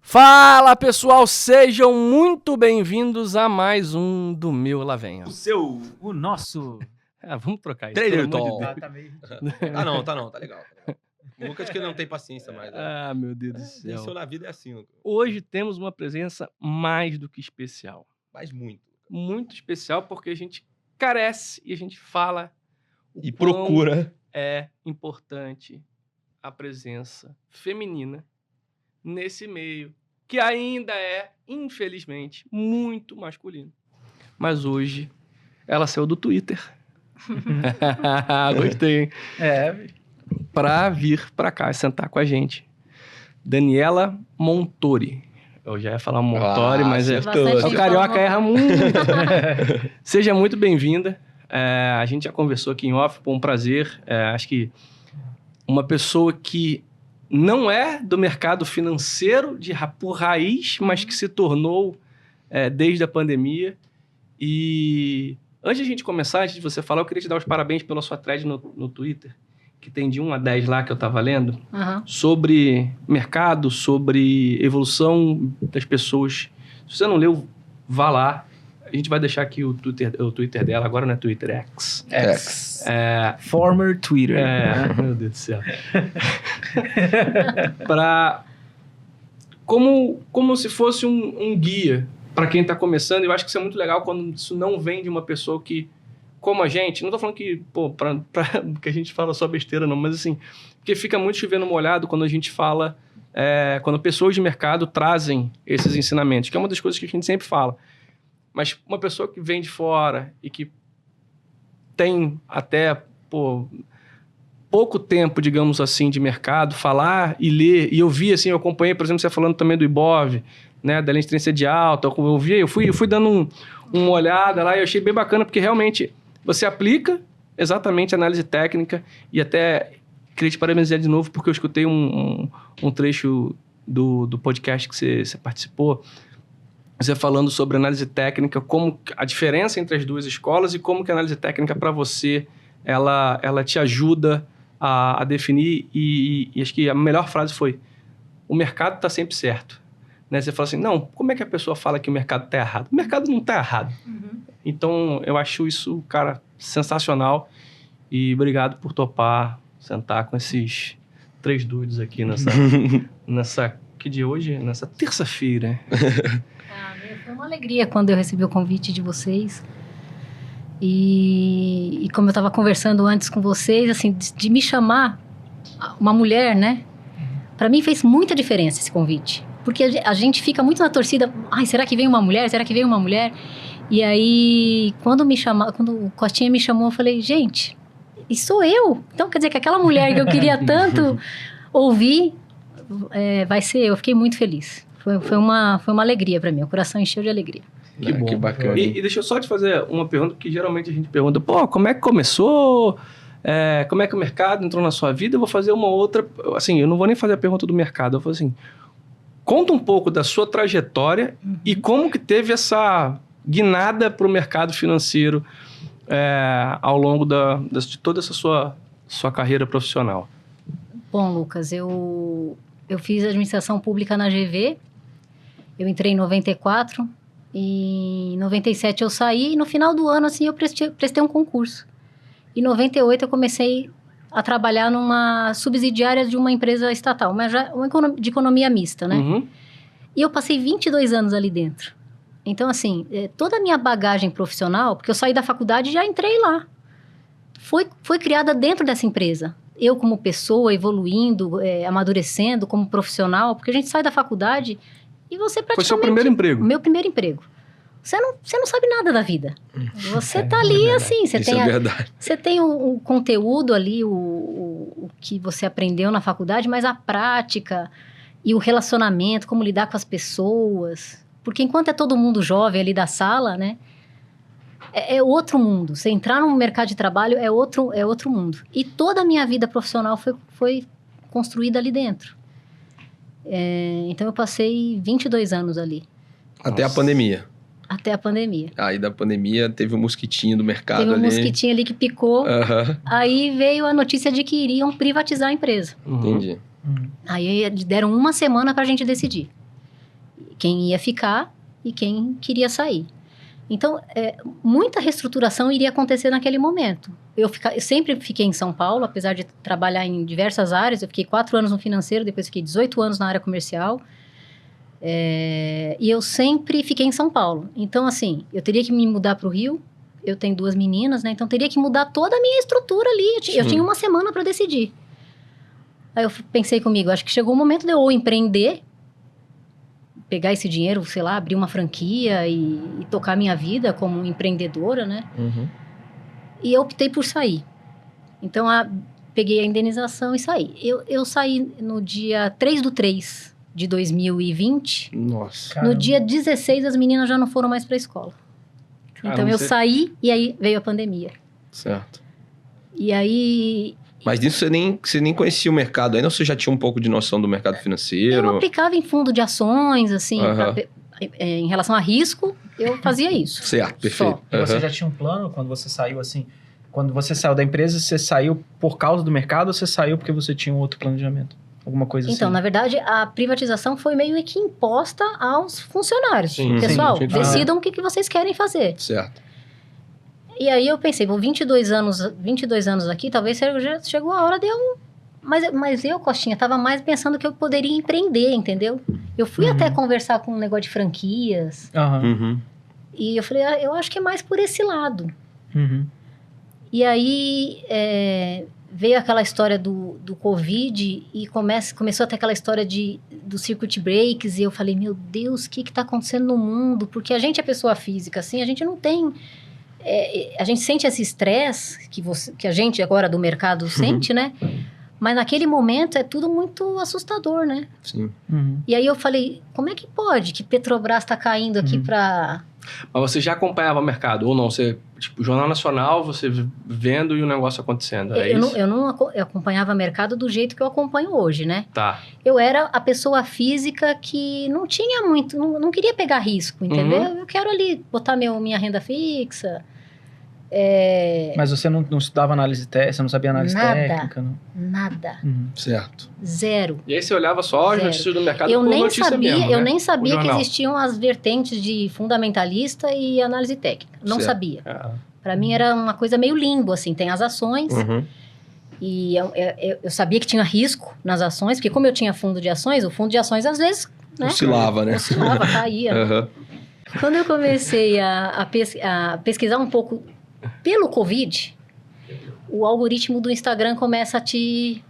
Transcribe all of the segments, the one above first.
Fala pessoal, sejam muito bem-vindos a mais um do meu Lá Venha. O nosso. Vamos trocar isso. Trailer Talk. Tá meio... Tá legal. O Lucas que não tem paciência mais. Né? Meu Deus do céu. Isso na vida é assim, Lucas. Hoje temos uma presença mais do que especial. Mas muito. Muito especial porque a gente carece e a gente fala E procura. É importante a presença feminina nesse meio, que ainda é, infelizmente, muito masculino. Mas hoje ela saiu do Twitter. Gostei, hein? Pra vir pra cá e sentar com a gente. Daniela Montori. Eu já ia falar Montori, mas o carioca erra muito. Seja muito bem-vinda. A gente já conversou aqui em off, foi um prazer. Acho que uma pessoa que não é do mercado financeiro por raiz, mas que se tornou desde a pandemia. E antes de a gente começar, antes de você falar, eu queria te dar os parabéns pela sua thread no Twitter, que tem de 1 a 10 lá que eu estava lendo, sobre mercado, sobre evolução das pessoas. Se você não leu, vá lá. A gente vai deixar aqui o Twitter dela, agora não é Twitter, X. Former Twitter. Meu Deus do céu. Como se fosse um guia para quem está começando. Eu acho que isso é muito legal quando isso não vem de uma pessoa que, como a gente, não estou falando que, que a gente fala só besteira não, mas assim, porque fica muito chovendo molhado quando a gente fala, quando pessoas de mercado trazem esses ensinamentos, que é uma das coisas que a gente sempre fala. Mas uma pessoa que vem de fora e que tem até pouco tempo, digamos assim, de mercado, falar e ler, e eu vi, assim, eu acompanhei, por exemplo, você falando também do Ibov, né, da linha de tendência alta, eu fui dando uma olhada lá e eu achei bem bacana, porque realmente você aplica exatamente a análise técnica e até queria te parabenizar de novo, porque eu escutei um trecho do podcast que você participou, você falando sobre análise técnica, como a diferença entre as duas escolas e como que a análise técnica para você, ela te ajuda a definir e acho que a melhor frase foi: o mercado está sempre certo. Né? Você fala assim, não, como é que a pessoa fala que o mercado está errado? O mercado não está errado. Então, eu acho isso, cara, sensacional e obrigado por topar sentar com esses 3 doidos aqui nessa que de hoje, nessa terça-feira. Foi uma alegria quando eu recebi o convite de vocês. E como eu estava conversando antes com vocês, assim, de me chamar uma mulher, né? Para mim fez muita diferença esse convite. Porque a gente fica muito na torcida. Ai, será que vem uma mulher? Será que vem uma mulher? E aí, quando o Costinha me chamou, eu falei, gente, e sou eu? Então quer dizer que aquela mulher que eu queria tanto ouvir, vai ser eu. Fiquei muito feliz. Foi uma alegria para mim, o coração encheu de alegria. Que bom. Que bacana. E deixa eu só te fazer uma pergunta, que geralmente a gente pergunta, como é que começou? Como é que o mercado entrou na sua vida? Eu vou fazer uma outra, assim, eu não vou nem fazer a pergunta do mercado, eu vou assim, conta um pouco da sua trajetória e como que teve essa guinada para o mercado financeiro ao longo de toda essa sua carreira profissional. Bom, Lucas, eu fiz administração pública na GV, eu entrei em 94, e em 97 eu saí, e no final do ano, assim, eu prestei um concurso. Em 98 eu comecei a trabalhar numa subsidiária de uma empresa estatal, de economia mista, né? E eu passei 22 anos ali dentro. Então, assim, toda a minha bagagem profissional, porque eu saí da faculdade e já entrei lá, foi criada dentro dessa empresa. Eu como pessoa, evoluindo, amadurecendo como profissional, porque a gente sai da faculdade e você praticamente... Foi seu primeiro emprego? Meu primeiro emprego. Você não sabe nada da vida. Você tá ali, assim, você tem o conteúdo ali, o que você aprendeu na faculdade, mas a prática e o relacionamento, como lidar com as pessoas. Porque enquanto é todo mundo jovem ali da sala, né? É outro mundo. Você entrar no mercado de trabalho é outro mundo. E toda a minha vida profissional foi construída ali dentro. Então, eu passei 22 anos ali. Até a pandemia. Até a pandemia. Aí da pandemia teve um mosquitinho do mercado Teve um ali. mosquitinho ali que picou. Aham, Aí veio a notícia de que iriam privatizar a empresa. entendi. Aí deram uma semana para a gente decidir quem ia ficar e quem queria sair. Então, muita reestruturação iria acontecer naquele momento. Eu sempre fiquei em São Paulo, apesar de trabalhar em diversas áreas. Eu fiquei 4 anos no financeiro, depois fiquei 18 anos na área comercial. E eu sempre fiquei em São Paulo. Então, assim, eu teria que me mudar para o Rio. Eu tenho 2 meninas, né? Então, teria que mudar toda a minha estrutura ali. Eu tinha uma semana para decidir. Aí eu pensei comigo, acho que chegou o momento de eu ou empreender, pegar esse dinheiro, sei lá, abrir uma franquia e tocar minha vida como empreendedora, né? E eu optei por sair. Então, peguei a indenização e saí. Eu saí no dia 3/3 de 2020. Nossa. Caramba. No dia 16, as meninas já não foram mais para a escola. Caramba, Então, eu você- saí e aí veio a pandemia. Certo. E aí, Mas nisso você nem conhecia o mercado ainda, ou você já tinha um pouco de noção do mercado eu financeiro? aplicava em fundo de ações, assim, Aham. em relação a risco, eu fazia isso. Certo, perfeito. Só. Você Aham. já tinha um plano quando você saiu assim? Quando você saiu da empresa, você saiu por causa do mercado ou você saiu porque você tinha um outro planejamento? Alguma coisa Então, assim? na verdade, a privatização foi meio que imposta aos funcionários. Sim, Pessoal, sim, tinha que fazer. decidam o que vocês querem fazer. Certo. E aí eu pensei, 22 anos aqui, talvez chegou a hora de eu... Mas eu, Costinha, estava mais pensando que eu poderia empreender, entendeu? Eu fui até conversar com um negócio de franquias. Aham. Uhum. E eu falei, eu acho que é mais por esse lado. Uhum. E aí veio aquela história do Covid e começou a ter aquela história do circuit breaks. E eu falei, meu Deus, o que está acontecendo no mundo? Porque a gente é pessoa física, assim, a gente não tem... a gente sente esse estresse que a gente agora do mercado sente, né? Mas naquele momento é tudo muito assustador, né? Sim. Uhum. E aí eu falei, como é que pode que Petrobras está caindo aqui para... Mas você já acompanhava o mercado, ou não? Você, tipo, Jornal Nacional, você vendo e o negócio acontecendo, é isso? Eu acompanhava o mercado do jeito que eu acompanho hoje, né? Tá. Eu era a pessoa física que não tinha muito, não queria pegar risco, entendeu? Eu quero ali botar minha renda fixa. Mas você não estudava análise técnica, você não sabia análise Nada. técnica? Não? Nada. Uhum. Certo. Zero. E aí você olhava só as Zero. notícias do mercado Eu por nem notícia sabia, mesmo, eu né? nem O sabia que jornal. existiam as vertentes de fundamentalista e análise técnica. Não Certo. sabia. Ah, Para mim era uma coisa meio limbo, assim. Tem as ações Uhum. e eu sabia que tinha risco nas ações, porque como eu tinha fundo de ações, o fundo de ações às vezes, né? Oscilava, né? Oscilava, caía. Aham. Quando eu comecei a pesquisar um pouco pelo Covid, o algoritmo do Instagram começa a te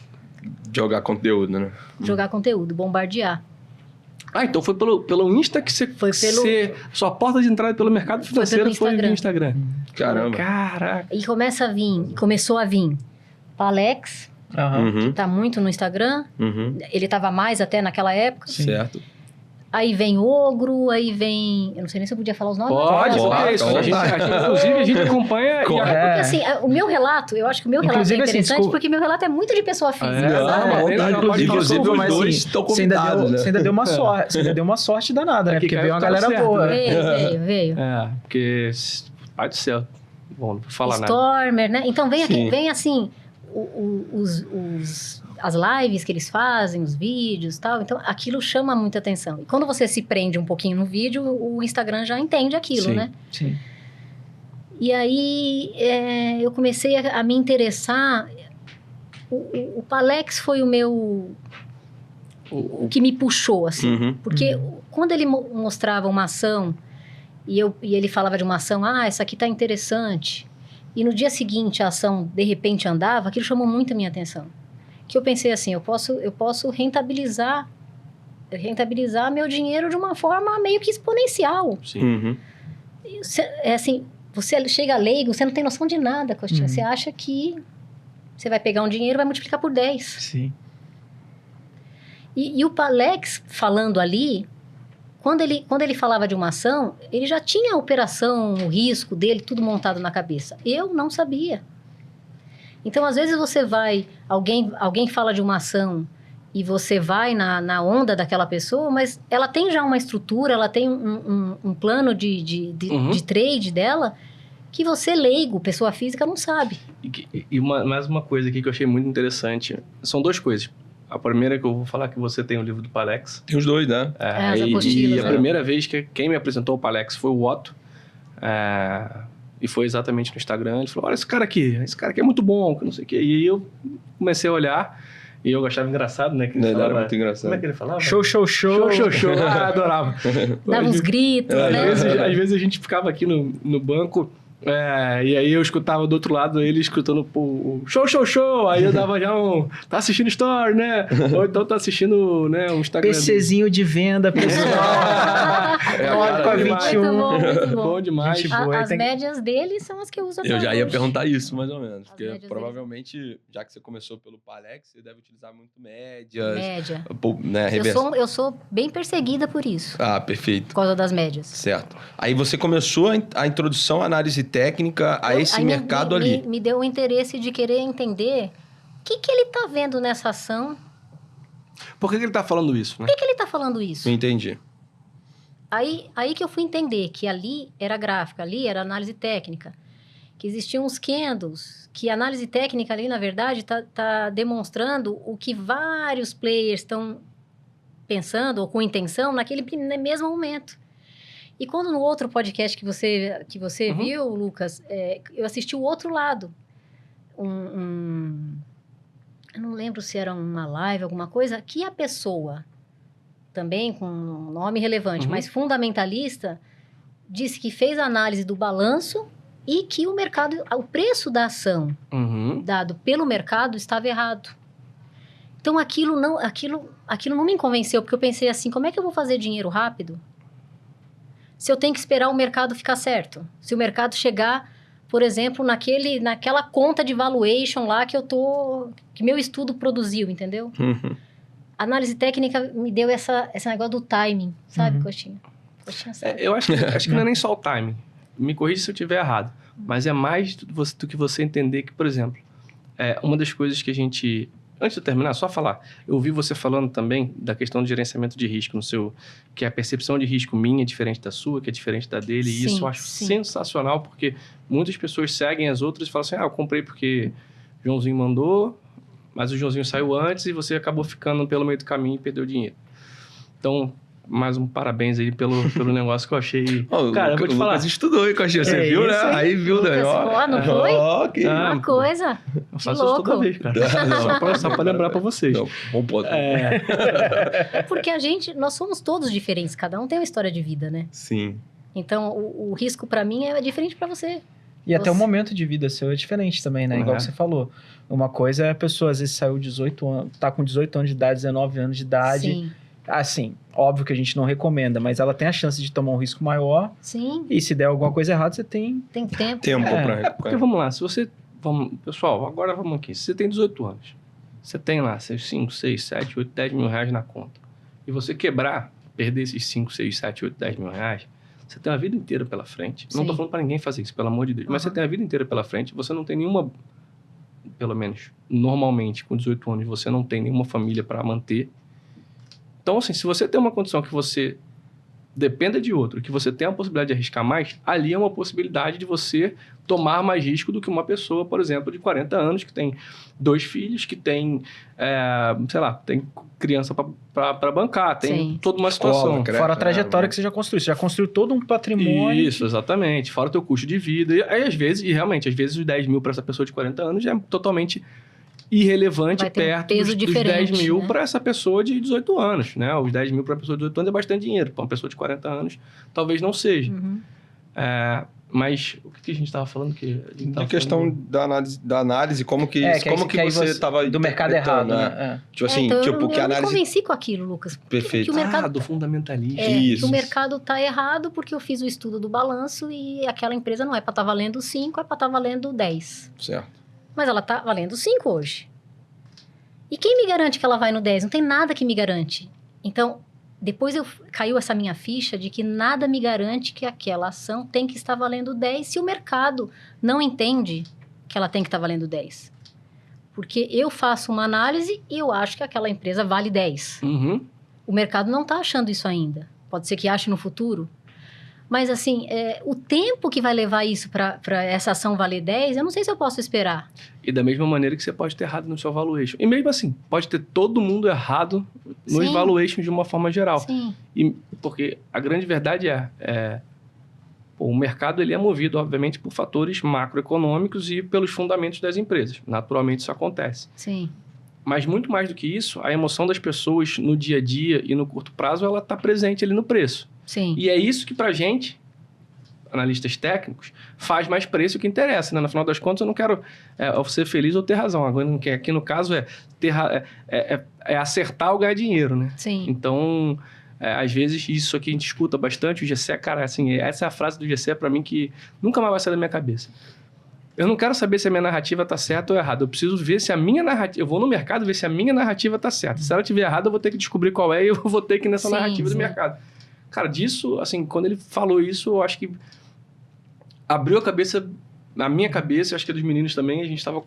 Jogar conteúdo, né? jogar conteúdo, bombardear. Ah, então foi pelo Insta que você... Foi pelo- Sua porta de entrada pelo mercado financeiro foi Instagram. no Instagram. Caramba. Caraca. E começou a vir Palex, Aham. Uhum. tá muito no Instagram, Uhum. ele tava mais até naquela época. Sim. Certo. Aí vem Ogro, aí vem... Eu não sei nem se eu podia falar os nomes. Pode, Pode, é isso. pode. Inclusive, a gente acompanha... Correto. Porque assim, o meu relato, eu acho que o meu relato Inclusive, é assim, interessante desculpa. porque meu relato é muito de pessoa física, É, Não, sabe? à vontade. Não, pode Inclusive, falar, os mas, dois assim, estão você ainda convidados, né? você ainda deu uma sorte, você ainda deu uma sorte danada, né? Aqui Porque caiu veio uma o cara galera certo, boa. né? Veio. É, porque... Pai do céu. Bom, não vou falar nada. Stormer, né? Então vem aqui, Sim. vem assim, as lives que eles fazem, os vídeos e tal. Então aquilo chama muita atenção. E quando você se prende um pouquinho no vídeo, o Instagram já entende aquilo, Sim. né? Sim. E aí eu comecei a me interessar. O Palex foi o que me puxou, assim. Uhum. Porque quando ele mostrava uma ação e ele falava de uma ação, essa aqui tá interessante. E no dia seguinte a ação de repente andava, aquilo chamou muito a minha atenção. Que eu pensei assim, eu posso rentabilizar meu dinheiro de uma forma meio que exponencial. Sim. Uhum. Assim, você chega leigo, você não tem noção de nada, Costinha. Você acha que você vai pegar um dinheiro e vai multiplicar por 10. Sim. E o Palex falando ali, quando ele falava de uma ação, ele já tinha a operação, o risco dele, tudo montado na cabeça. Eu não sabia. Então, às vezes você alguém fala de uma ação e você vai na onda daquela pessoa, mas ela tem já uma estrutura, ela tem um plano de trade dela que você, leigo, pessoa física, não sabe. E mais uma coisa aqui que eu achei muito interessante. São 2 coisas. A primeira é que eu vou falar que você tem o livro do Palex. Tem os 2, né? As apostilas, e a primeira vez que quem me apresentou o Palex foi o Otto. E foi exatamente no Instagram. Ele falou, olha esse cara aqui é muito bom, que não sei o quê. E aí eu comecei a olhar e eu achava engraçado, né? Que ele era muito engraçado. Como é que ele falava? Show. Adorava. Dava uns gritos, né? Às vezes a gente ficava aqui no banco, e aí eu escutava do outro lado ele escutando o show. Aí eu dava já tá assistindo story, né? Ou então tá assistindo, né, um Instagram. PCzinho de venda, pessoal. 9 com a 21. Muito bom. Bom demais. Gente boa. As médias dele são as que eu uso até Eu já ia hoje. perguntar isso, mais ou menos. Porque médias provavelmente, já que você começou pelo Palex, você deve utilizar muito médias, Média. né, reversa. Eu sou bem perseguida por isso, Ah, perfeito. por causa das médias. Certo. Aí você começou a introdução à análise técnica a esse Aí mercado ali. Me deu o interesse de querer entender o que ele tá vendo nessa ação, Por que ele tá falando isso, né? por que ele tá falando isso? Entendi. Aí que eu fui entender que ali era gráfica, ali era análise técnica, que existiam uns candles, que a análise técnica ali, na verdade, tá demonstrando o que vários players estão pensando ou com intenção naquele mesmo momento. E quando no outro podcast que você viu, Lucas, eu assisti o outro lado. Eu não lembro se era uma live, alguma coisa, que a pessoa, também com um nome relevante, mas fundamentalista, disse que fez a análise do balanço e que o preço da ação dado pelo mercado estava errado. Então aquilo não me convenceu, porque eu pensei assim, como é que eu vou fazer dinheiro rápido se eu tenho que esperar o mercado ficar certo? Se o mercado chegar, por exemplo, naquela conta de valuation lá que meu estudo produziu, entendeu? A análise técnica me deu esse negócio do timing, sabe, Coxinha? Coxinha sabe. Eu acho que não é nem só o timing. Me corrija se eu estiver errado. Mas é mais do que você entender que, por exemplo, uma das coisas que a gente... Antes de eu terminar, só falar. Eu ouvi você falando também da questão do gerenciamento de risco que a percepção de risco minha é diferente da sua, que é diferente da dele. E isso eu acho sensacional, porque muitas pessoas seguem as outras e falam assim, eu comprei porque Joãozinho mandou, mas o Joãozinho saiu antes e você acabou ficando pelo meio do caminho e perdeu dinheiro. Então, mais um parabéns aí pelo negócio que eu achei. Cara, eu vou te falar. Lucas estudou, hein, Coxinha? Você viu, né? Aí viu, né? Não foi? Ok. Coisa. Eu faço isso toda vez, cara. Só pra lembrar pra vocês. Não, bom ponto. Porque nós somos todos diferentes, cada um tem uma história de vida, né? Sim. Então, o risco pra mim é diferente pra você. E até o momento de vida seu é diferente também, né? Igual você falou. Uma coisa é a pessoa, às vezes, saiu 18 anos, tá com 18 anos de idade, 19 anos de idade. Sim. Assim, óbvio que a gente não recomenda, mas ela tem a chance de tomar um risco maior. Sim. E se der alguma coisa errada, você tem... Tem tempo. Tempo pra recuperar. Porque vamos lá, pessoal, agora vamos aqui. Se você tem 18 anos, você tem lá seus 5, 6, 7, 8, 10 mil reais na conta, e você perder esses 5, 6, 7, 8, 10 mil reais, você tem uma vida inteira pela frente. Não tô falando pra ninguém fazer isso, pelo amor de Deus. Mas você tem a vida inteira pela frente, você não tem nenhuma... Pelo menos, normalmente, com 18 anos, você não tem nenhuma família para manter. Então, assim, se você tem uma condição que você dependa de outro, que você tem a possibilidade de arriscar mais, ali é uma possibilidade de você tomar mais risco do que uma pessoa, por exemplo, de 40 anos, que tem 2 filhos, que tem, tem criança para bancar, tem toda uma situação. Fora a trajetória que você já construiu. Você já construiu todo um patrimônio. Isso, exatamente. Fora o teu custo de vida. E aí, às vezes, os 10 mil para essa pessoa de 40 anos já é totalmente irrelevante perto dos 10 mil, né, para essa pessoa de 18 anos, né? Os 10 mil para a pessoa de 18 anos é bastante dinheiro. Para uma pessoa de 40 anos, talvez não seja. Mas o que a gente estava falando? A questão da análise, como que você estava do mercado errado, né? Tipo assim, então que a análise... Eu me convenci com aquilo, Lucas. Perfeito. Que o mercado... do fundamentalismo. Que o mercado está errado porque eu fiz o estudo do balanço e aquela empresa não é para estar valendo 5, é para estar valendo 10. Certo. Mas ela está valendo 5 hoje. E quem me garante que ela vai no 10? Não tem nada que me garante. Então, depois caiu essa minha ficha de que nada me garante que aquela ação tem que estar valendo 10 se o mercado não entende que ela tem que estar valendo 10. Porque eu faço uma análise e eu acho que aquela empresa vale 10. Uhum. O mercado não está achando isso ainda. Pode ser que ache no futuro. Mas, assim, o tempo que vai levar isso para essa ação valer 10, eu não sei se eu posso esperar. E da mesma maneira que você pode ter errado no seu valuation. E mesmo assim, pode ter todo mundo errado nos Sim. valuations de uma forma geral. Sim. Porque a grande verdade o mercado ele é movido, obviamente, por fatores macroeconômicos e pelos fundamentos das empresas. Naturalmente, isso acontece. Sim. Mas muito mais do que isso, a emoção das pessoas no dia a dia e no curto prazo, ela está presente ali no preço. Sim. E é isso que, pra gente, analistas técnicos, faz mais preço que interessa, né? No final das contas, eu não quero ser feliz ou ter razão. Agora, aqui no caso, é acertar ou ganhar dinheiro, né? Sim. Então, às vezes, isso aqui a gente escuta bastante. O GC, cara, assim, essa é a frase do GC pra mim que nunca mais vai sair da minha cabeça. Eu não quero saber se a minha narrativa tá certa ou errada. Eu preciso ver se a minha narrativa... Eu vou no mercado ver se a minha narrativa tá certa. Se ela estiver errada, eu vou ter que descobrir qual é e eu vou ter que ir nessa narrativa do mercado. Cara, disso, assim, quando ele falou isso, eu acho que abriu a cabeça, na minha cabeça, eu acho que dos meninos também, a gente tava...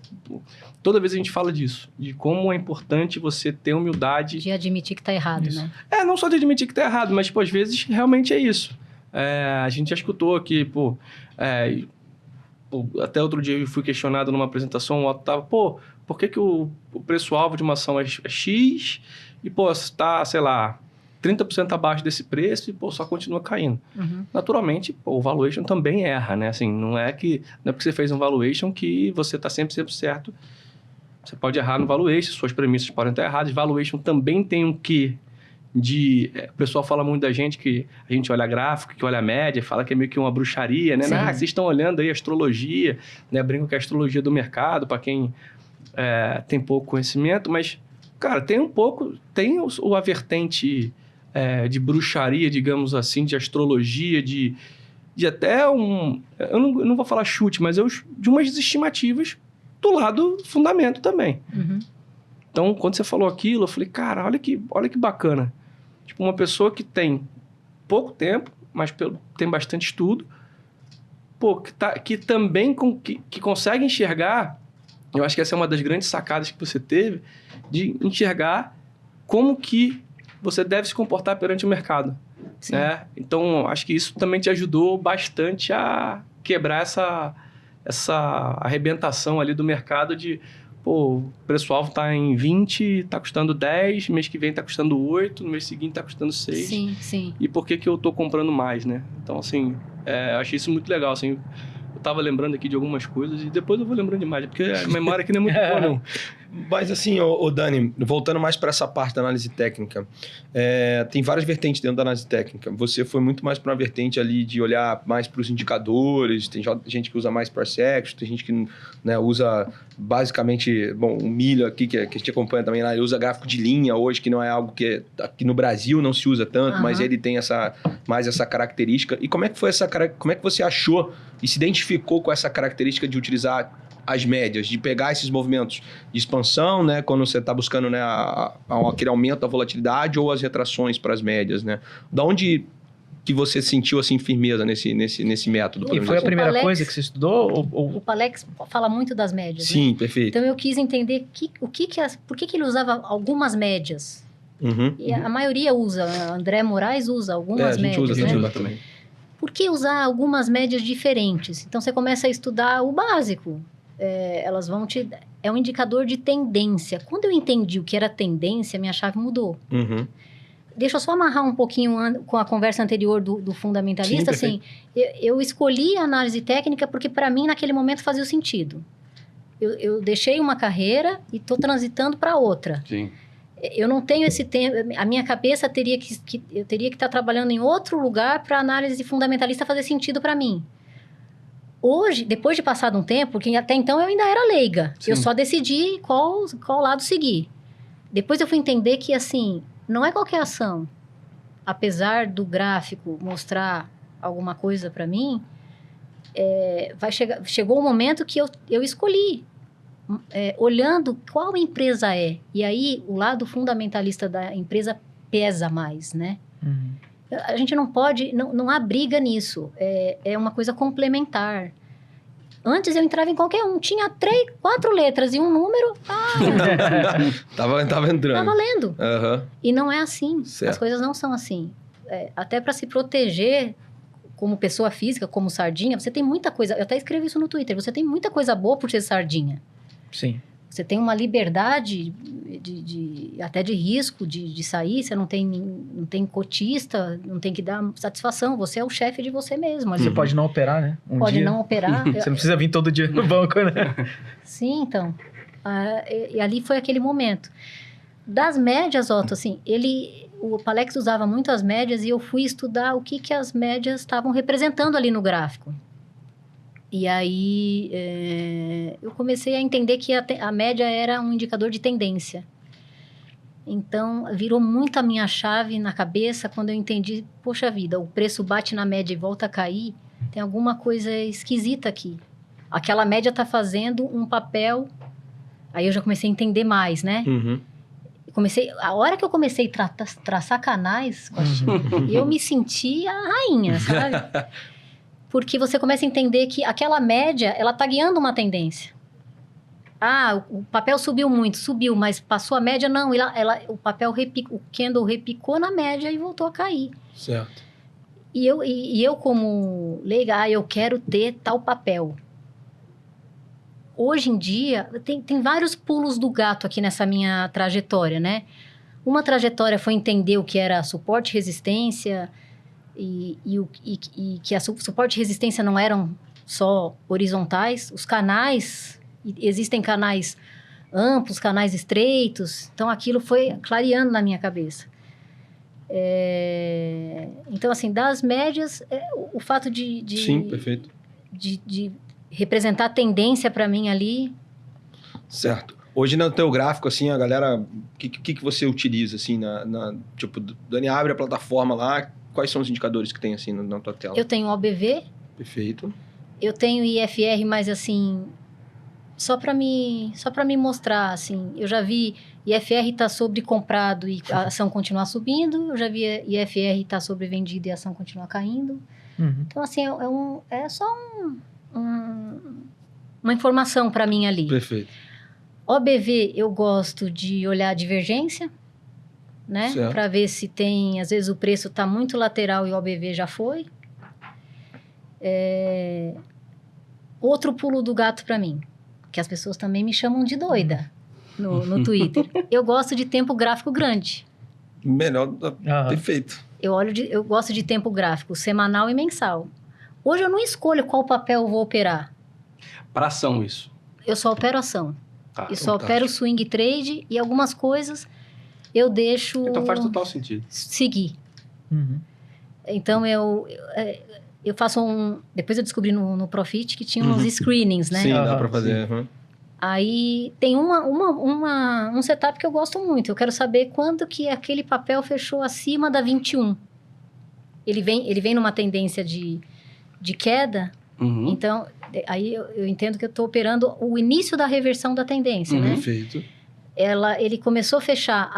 Toda vez a gente fala disso, de como é importante você ter humildade... De admitir que tá errado, isso. né? Não só de admitir que tá errado, mas, às vezes, realmente é isso. A gente já escutou aqui, até outro dia eu fui questionado numa apresentação, o Otto tava, por que o preço-alvo de uma ação é X e, está, sei lá... 30% abaixo desse preço e, só continua caindo. Uhum. Naturalmente, o valuation também erra, né? Assim, não é porque você fez um valuation que você está sempre certo. Você pode errar no valuation, suas premissas podem estar erradas. Valuation também tem um quê de... o pessoal fala muito da gente que a gente olha gráfico, que olha a média, fala que é meio que uma bruxaria, né? Vocês estão olhando aí astrologia, né? Brinco que é a astrologia do mercado, para quem tem pouco conhecimento, mas, cara, tem a vertente... de bruxaria, digamos assim, de astrologia, de até eu não vou falar chute, mas de umas estimativas do lado fundamento também. Uhum. Então, quando você falou aquilo, eu falei, cara, olha que bacana. Tipo, uma pessoa que tem pouco tempo, mas tem bastante estudo, que também que consegue enxergar, eu acho que essa é uma das grandes sacadas que você teve, de enxergar como que você deve se comportar perante o mercado. Né? Então, acho que isso também te ajudou bastante a quebrar essa arrebentação ali do mercado de, o preço-alvo está em 20, está custando 10, mês que vem está custando 8, no mês seguinte está custando 6. Sim, sim. E por que eu estou comprando mais, né? Então, assim, achei isso muito legal, assim... Eu estava lembrando aqui de algumas coisas e depois eu vou lembrando de mais, porque a memória aqui não é muito boa, não. Mas assim, Dani, voltando mais para essa parte da análise técnica, tem várias vertentes dentro da análise técnica. Você foi muito mais para uma vertente ali de olhar mais para os indicadores, tem gente que usa mais Price Action, tem gente que usa basicamente, o Milho aqui, que a gente acompanha também lá, ele usa gráfico de linha hoje, que não é algo que aqui no Brasil não se usa tanto, mas ele tem mais essa característica. E como é que foi como é que você achou e se identificou com essa característica de utilizar as médias, de pegar esses movimentos de expansão, né, quando você está buscando, né, aquele aumento da volatilidade ou as retrações para as médias, né? Da onde que você sentiu assim firmeza nesse método? E foi a primeira coisa que você estudou? O Palex fala muito das médias. Sim, né? Perfeito. Então eu quis entender por que ele usava algumas médias. E a maioria usa, André Moraes usa algumas médias. A gente usa também. Por que usar algumas médias diferentes? Então você começa a estudar o básico. Elas vão é um indicador de tendência. Quando eu entendi o que era tendência, minha chave mudou. Deixa eu só amarrar um pouquinho com a conversa anterior do fundamentalista. Sim, assim, eu escolhi a análise técnica porque, para mim, naquele momento fazia sentido. Eu deixei uma carreira e estou transitando para outra. Sim. Eu não tenho esse tempo... A minha cabeça eu teria que estar trabalhando em outro lugar para a análise fundamentalista fazer sentido para mim. Hoje, depois de passado um tempo, porque até então eu ainda era leiga. Sim. Eu só decidi qual lado seguir. Depois eu fui entender que, assim, não é qualquer ação. Apesar do gráfico mostrar alguma coisa para mim, chegou o momento que eu escolhi, olhando qual empresa é. E aí, o lado fundamentalista da empresa pesa mais, né? A gente não pode... Não há briga nisso. É uma coisa complementar. Antes eu entrava em qualquer um. Tinha 3, 4 letras e um número. Tava entrando. Tava lendo. Uhum. E não é assim. Certo. As coisas não são assim. Até para se proteger como pessoa física, como sardinha, você tem muita coisa... Eu até escrevo isso no Twitter. Você tem muita coisa boa por ser sardinha. Sim. Você tem uma liberdade até de risco de sair. Você não tem cotista, não tem que dar satisfação. Você é o chefe de você mesmo. Você pode não operar, né? Pode não operar. Você não precisa vir todo dia no banco, né? Sim, então. E ali foi aquele momento. Das médias, Otto, assim, o Palex usava muito as médias e eu fui estudar o que as médias estavam representando ali no gráfico. E aí eu comecei a entender que a média era um indicador de tendência. Então, virou muito a minha chave na cabeça quando eu entendi, poxa vida, o preço bate na média e volta a cair, tem alguma coisa esquisita aqui. Aquela média está fazendo um papel... Aí eu já comecei a entender mais, né? Uhum. A hora que eu comecei a traçar canais, eu me senti a rainha, sabe? Porque você começa a entender que aquela média, ela tá guiando uma tendência. O papel subiu muito, mas passou a média, não. O papel o candle repicou na média e voltou a cair. Certo. E eu como leiga, eu quero ter tal papel. Hoje em dia, tem vários pulos do gato aqui nessa minha trajetória, né? Uma trajetória foi entender o que era suporte e resistência e que suporte e resistência não eram só horizontais. Os canais, existem canais amplos, canais estreitos. Então, aquilo foi clareando na minha cabeça. Então, assim, das médias, o fato de Sim, perfeito. De representar tendência para mim ali. Certo. Hoje no teu gráfico, assim, a galera... O que você utiliza, assim, tipo, Dani, abre a plataforma lá, quais são os indicadores que tem, assim, na tua tela? Eu tenho OBV. Perfeito. Eu tenho IFR, mas, assim, só para me mostrar, assim, eu já vi IFR tá sobrecomprado e a ação continuar subindo, eu já vi IFR tá sobrevendido e a ação continuar caindo. Uhum. Então, assim, é só uma informação para mim ali. Perfeito. OBV, eu gosto de olhar a divergência, né? Para ver se tem... Às vezes o preço está muito lateral e o OBV já foi. Outro pulo do gato para mim, que as pessoas também me chamam de doida no Twitter. Eu gosto de tempo gráfico grande. Melhor, perfeito. Eu gosto de tempo gráfico semanal e mensal. Hoje eu não escolho qual papel eu vou operar. Para ação, isso? Eu só opero ação. Eu só opero swing trade e algumas coisas eu deixo... Então faz total sentido. Seguir. Uhum. Então eu faço depois eu descobri no Profit que tinha uns screenings, né? Sim, dá para fazer. Uhum. Aí tem um setup que eu gosto muito. Eu quero saber quando que aquele papel fechou acima da 21. Ele vem numa tendência de queda. Uhum. Então, aí eu entendo que eu estou operando o início da reversão da tendência, né? Perfeito. Ele começou a fechar...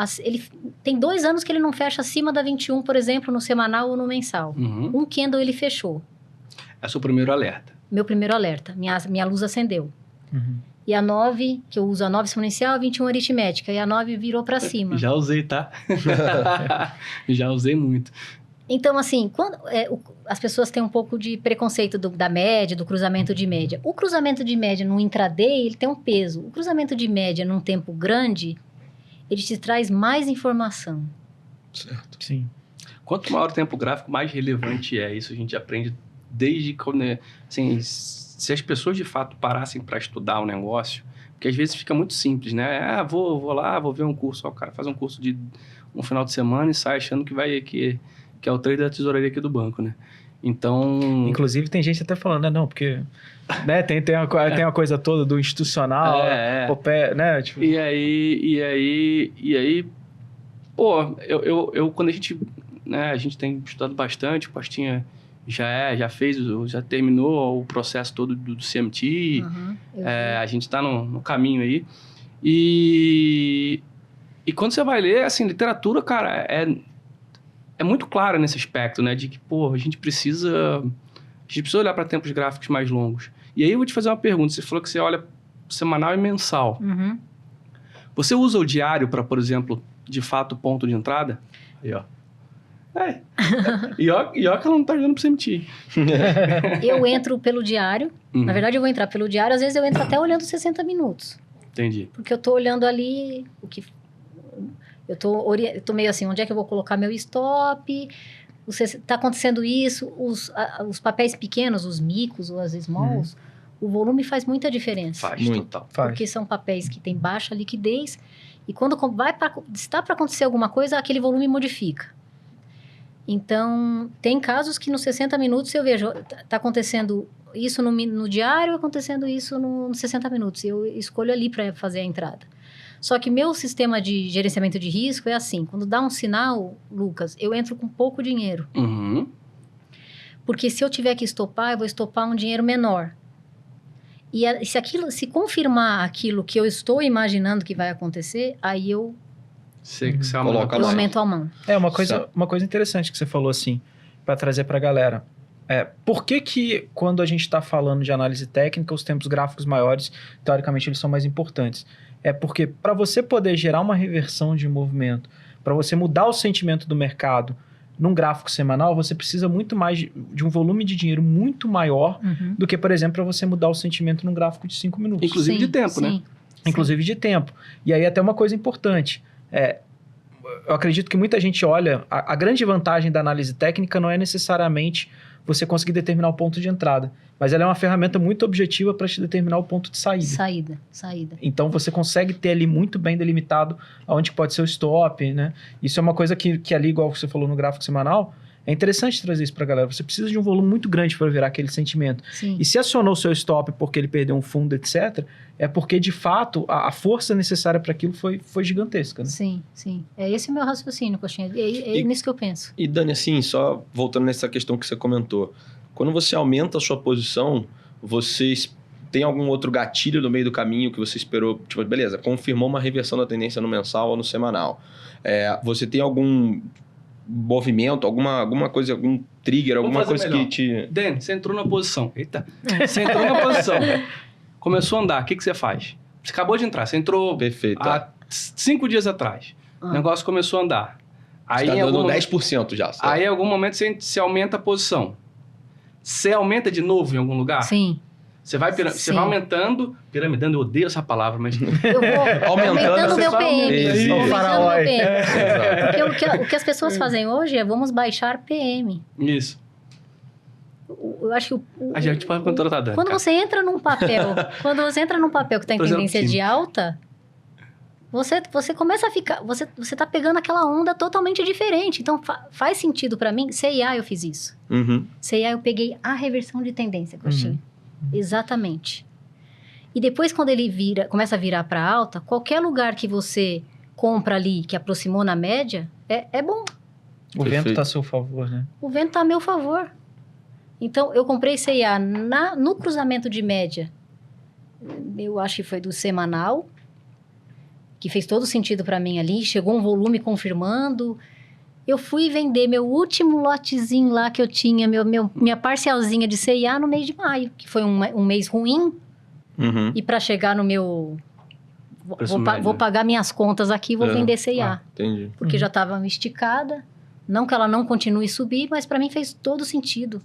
tem 2 anos que ele não fecha acima da 21, por exemplo, no semanal ou no mensal. Uhum. Um candle ele fechou. É seu primeiro alerta. Meu primeiro alerta. Minha luz acendeu. Uhum. E a 9, que eu uso a 9 exponencial, a 21 aritmética. E a 9 virou para cima. Já usei, tá? Já usei muito. Então, assim, quando as pessoas têm um pouco de preconceito da média, do cruzamento de média. O cruzamento de média no intraday, ele tem um peso. O cruzamento de média num tempo grande, ele te traz mais informação. Certo. Sim. Quanto maior o tempo gráfico, mais relevante é. Isso a gente aprende desde quando... Assim, se as pessoas de fato parassem para estudar o negócio, porque às vezes fica muito simples, né? Vou lá, vou ver um curso. O cara faz um curso de um final de semana e sai achando que é o trade da tesouraria aqui do banco, né? Então... Inclusive, tem gente até falando, né? Não, porque... Né, tem a coisa toda do institucional, né? Tipo... E aí... Pô, eu quando a gente tem estudado bastante, o Pastinha já terminou o processo todo do CMT, a gente está no caminho aí. E quando você vai ler, assim, literatura, cara, é muito clara nesse aspecto, né? De que, pô, a gente precisa olhar para tempos gráficos mais longos. E aí eu vou te fazer uma pergunta. Você falou que você olha semanal e mensal. Uhum. Você usa o diário para, por exemplo, de fato, ponto de entrada? Aí, ó. E ó que ela não tá dando pra você mentir. Eu entro pelo diário. Na verdade, eu vou entrar pelo diário. Às vezes eu entro até olhando 60 minutos. Entendi. Porque eu tô olhando ali o que... Eu tô meio assim, onde é que eu vou colocar meu stop? Tá acontecendo isso. Os papéis pequenos, os micos ou as smalls, o volume faz muita diferença. Faz, total. Porque são papéis que têm baixa liquidez. E quando está para acontecer alguma coisa, aquele volume modifica. Então, tem casos que nos 60 minutos eu vejo, tá acontecendo isso no diário, acontecendo isso nos 60 minutos. Eu escolho ali para fazer a entrada. Só que meu sistema de gerenciamento de risco é assim, quando dá um sinal, Lucas, eu entro com pouco dinheiro. Uhum. Porque se eu tiver que estopar, eu vou estopar um dinheiro menor. E se confirmar aquilo que eu estou imaginando que vai acontecer, aí eu aumento a mão. Uma coisa interessante que você falou assim, para trazer para a galera. Por que quando a gente está falando de análise técnica, os tempos gráficos maiores, teoricamente, eles são mais importantes? É porque para você poder gerar uma reversão de movimento, para você mudar o sentimento do mercado num gráfico semanal, você precisa muito mais de um volume de dinheiro muito maior do que, por exemplo, para você mudar o sentimento num gráfico de 5 minutos. Inclusive de tempo, né? Inclusive de tempo. E aí até uma coisa importante. Eu acredito que muita gente olha... A grande vantagem da análise técnica não é necessariamente você conseguir determinar o ponto de entrada, mas ela é uma ferramenta muito objetiva para te determinar o ponto de saída. Saída. Então, você consegue ter ali muito bem delimitado aonde pode ser o stop, né? Isso é uma coisa que ali, igual você falou no gráfico semanal, é interessante trazer isso para a galera. Você precisa de um volume muito grande para virar aquele sentimento. Sim. E se acionou o seu stop porque ele perdeu um fundo, etc., é porque, de fato, a força necessária para aquilo foi gigantesca. Né? Sim. É esse o meu raciocínio, Coxinha. É nisso que eu penso. E, Dani, assim, só voltando nessa questão que você comentou. Quando você aumenta a sua posição, você tem algum outro gatilho no meio do caminho que você esperou? Tipo, beleza, confirmou uma reversão da tendência no mensal ou no semanal. Você tem algum movimento, alguma coisa, algum trigger, alguma coisa melhor. Que te... Dani, você entrou na posição. Eita. Você entrou na posição. Começou a andar. O que você faz? Você acabou de entrar. Você entrou Perfeito. há 5 dias atrás. O negócio começou a andar. Aí, você tá dando 10% já. Certo? Aí, em algum momento, você aumenta a posição. Você aumenta de novo em algum lugar? Sim. Você vai aumentando, piramidando, eu odeio essa palavra, mas... Eu vou aumentando o meu PM. Aumentando o meu PM. Porque o que as pessoas fazem hoje é vamos baixar PM. Isso. Eu acho que a gente pode contratar, Dani. Quando você entra num papel, que está em tendência de alta, você começa a ficar... Você está pegando aquela onda totalmente diferente. Então, faz sentido para mim. CIA eu fiz isso. CIA eu peguei a reversão de tendência, Coxinha. Exatamente. E depois, quando ele começa a virar para alta, qualquer lugar que você compra ali, que aproximou na média, é bom. O vento está a seu favor, né? O vento está a meu favor. Então, eu comprei CIA no cruzamento de média. Eu acho que foi do semanal, que fez todo sentido para mim ali. Chegou um volume confirmando. Eu fui vender meu último lotezinho lá que eu tinha, minha parcialzinha de CIA no mês de maio, que foi um mês ruim. E para chegar no meu... Vou pagar minhas contas aqui e vou vender CIA. Entendi. Porque já estava esticada. Não que ela não continue a subir, mas para mim fez todo sentido.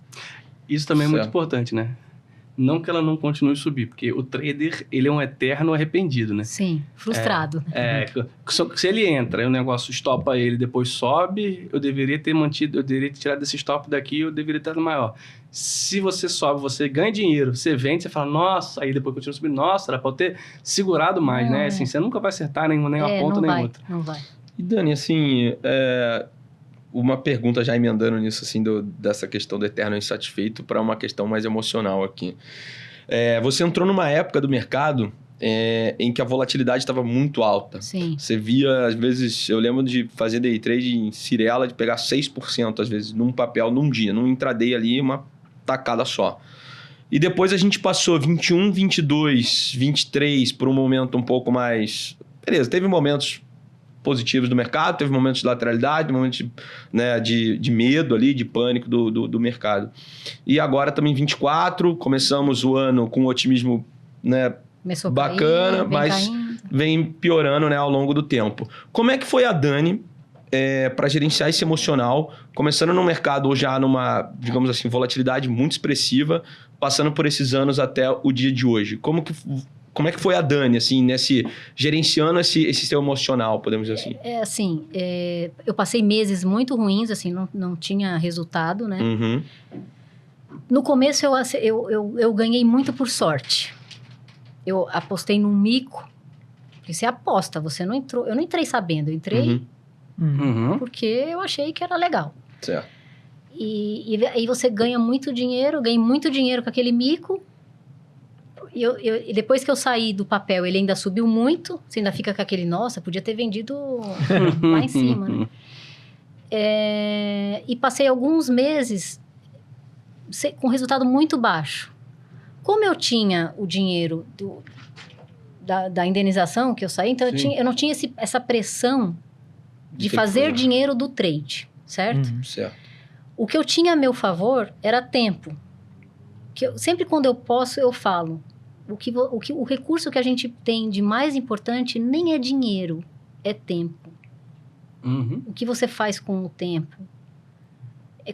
Isso também é muito importante, né? Não que ela não continue a subir, porque o trader, ele é um eterno arrependido, né? Sim, frustrado. Se ele entra e o negócio estopa ele, depois sobe, eu deveria ter tirado desse stop daqui, eu deveria ter maior. Se você sobe, você ganha dinheiro, você vende, você fala, nossa, aí depois continua subindo, nossa, era pra eu ter segurado mais, né? Assim, você nunca vai acertar nem uma ponta, nem outra. Não vai. E, Dani, assim, uma pergunta já emendando nisso, assim, dessa questão do eterno insatisfeito para uma questão mais emocional aqui. Você entrou numa época do mercado em que a volatilidade estava muito alta. Sim. Você via, às vezes, eu lembro de fazer day trade em Cirela, de pegar 6%, às vezes, num papel, num dia, num intraday ali, uma tacada só. E depois a gente passou 21, 22, 23 por um momento um pouco mais... Beleza, teve momentos positivos do mercado, teve momentos de lateralidade, momentos né, de medo ali, de pânico do mercado. E agora também 24, começamos o ano com um otimismo, né, bacana, mas vem piorando, né, ao longo do tempo. Como é que foi a Dani para gerenciar esse emocional, começando no mercado já numa, digamos assim, volatilidade muito expressiva, passando por esses anos até o dia de hoje? Como é que foi a Dani, assim, gerenciando esse seu emocional, podemos dizer assim? Assim, eu passei meses muito ruins, assim, não tinha resultado, né? Uhum. No começo, eu ganhei muito por sorte. Eu apostei num mico, porque você aposta, você não entrou... Eu não entrei sabendo, eu entrei porque eu achei que era legal. Certo. E aí você ganha muito dinheiro, eu ganhei muito dinheiro com aquele mico. E depois que eu saí do papel, ele ainda subiu muito. Você ainda fica com aquele, nossa, podia ter vendido lá em cima, né? E passei alguns meses com resultado muito baixo. Como eu tinha o dinheiro da indenização que eu saí, então eu não tinha essa pressão de fazer dinheiro do trade, certo? Certo. O que eu tinha a meu favor era tempo. Sempre quando eu posso, eu falo. O recurso que a gente tem de mais importante nem é dinheiro, é tempo. O que você faz com o tempo?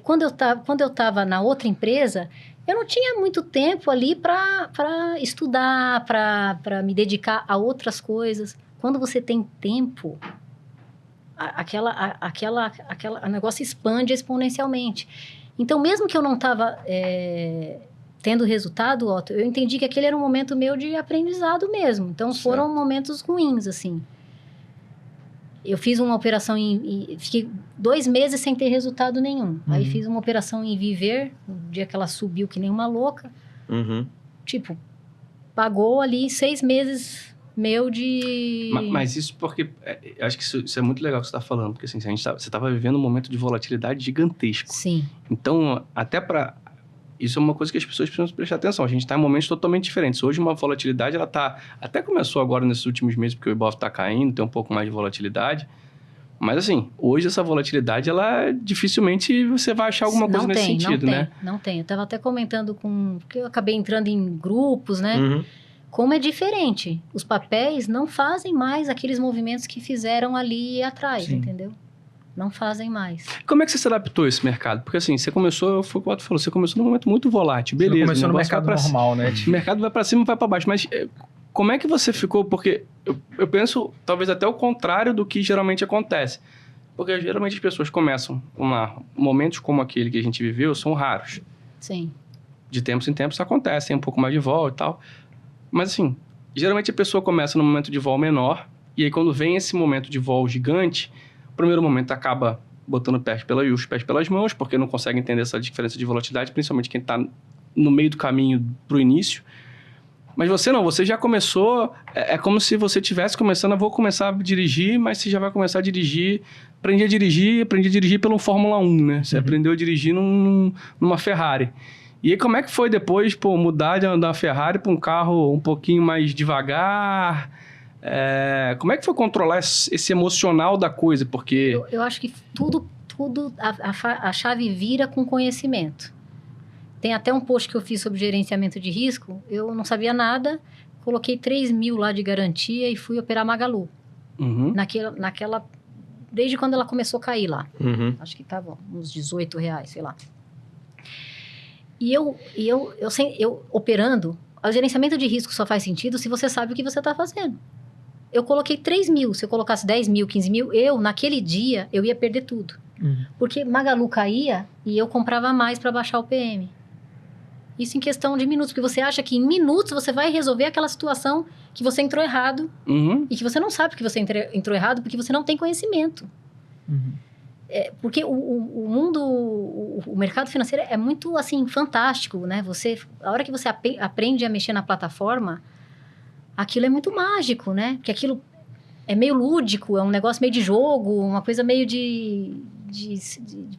Quando eu estava na outra empresa, eu não tinha muito tempo ali para estudar, para me dedicar a outras coisas. Quando você tem tempo, o negócio expande exponencialmente. Então, mesmo que eu não estava tendo resultado, Otto, eu entendi que aquele era um momento meu de aprendizado mesmo. Então, foram momentos ruins, assim. Eu fiz uma operação fiquei 2 meses sem ter resultado nenhum. Aí fiz uma operação em Viver, no dia que ela subiu que nem uma louca. Tipo, pagou ali 6 meses meu de... Mas isso porque... acho que isso é muito legal que você está falando. Porque assim, você estava vivendo um momento de volatilidade gigantesco. Sim. Então, até para... Isso é uma coisa que as pessoas precisam prestar atenção. A gente está em momentos totalmente diferentes. Hoje, uma volatilidade, ela está... Até começou agora nesses últimos meses, porque o Ibov está caindo, tem um pouco mais de volatilidade. Mas, assim, hoje essa volatilidade, ela dificilmente você vai achar alguma coisa nesse sentido, né? Não tem. Eu estava até comentando porque eu acabei entrando em grupos, né? Como é diferente. Os papéis não fazem mais aqueles movimentos que fizeram ali atrás, entendeu? Não fazem mais. Como é que você se adaptou a esse mercado? Porque assim, foi o que o Otto falou, você começou num momento muito volátil, beleza. Você começou no mercado normal, né? O mercado vai para cima e vai para baixo, mas como é que você ficou? Porque eu penso, talvez até o contrário do que geralmente acontece. Porque geralmente as pessoas começam, vamos lá, momentos como aquele que a gente viveu são raros. Sim. De tempos em tempos acontecem um pouco mais de vol e tal. Mas assim, geralmente a pessoa começa num momento de vol menor, e aí quando vem esse momento de vol gigante, o primeiro momento acaba botando os pés pelas mãos, porque não consegue entender essa diferença de volatilidade, principalmente quem está no meio do caminho para o início. Mas você não, você já começou, é como se você estivesse começando, vou começar a dirigir, mas você já vai começar a dirigir, aprendi a dirigir pelo Fórmula 1, né? Você aprendeu a dirigir numa Ferrari. E aí, como é que foi depois, mudar da Ferrari para um carro um pouquinho mais devagar? Como é que foi controlar esse emocional da coisa? Porque... Eu acho que tudo a chave vira com conhecimento. Tem até um post que eu fiz sobre gerenciamento de risco. Eu não sabia nada, coloquei 3 mil lá de garantia e fui operar Magalu. Naquela... Desde quando ela começou a cair lá. Acho que estava uns R$18, sei lá. E eu operando, o gerenciamento de risco só faz sentido se você sabe o que você está fazendo. Eu coloquei 3 mil, se eu colocasse 10 mil, 15 mil, naquele dia, eu ia perder tudo. Porque Magalu caía e eu comprava mais para baixar o PM. Isso em questão de minutos, porque você acha que em minutos você vai resolver aquela situação que você entrou errado e que você não sabe que você entrou errado porque você não tem conhecimento. Porque o mundo, o mercado financeiro é muito, assim, fantástico, né? A hora que você aprende a mexer na plataforma, aquilo é muito mágico, né? Porque aquilo é meio lúdico, é um negócio meio de jogo, uma coisa meio de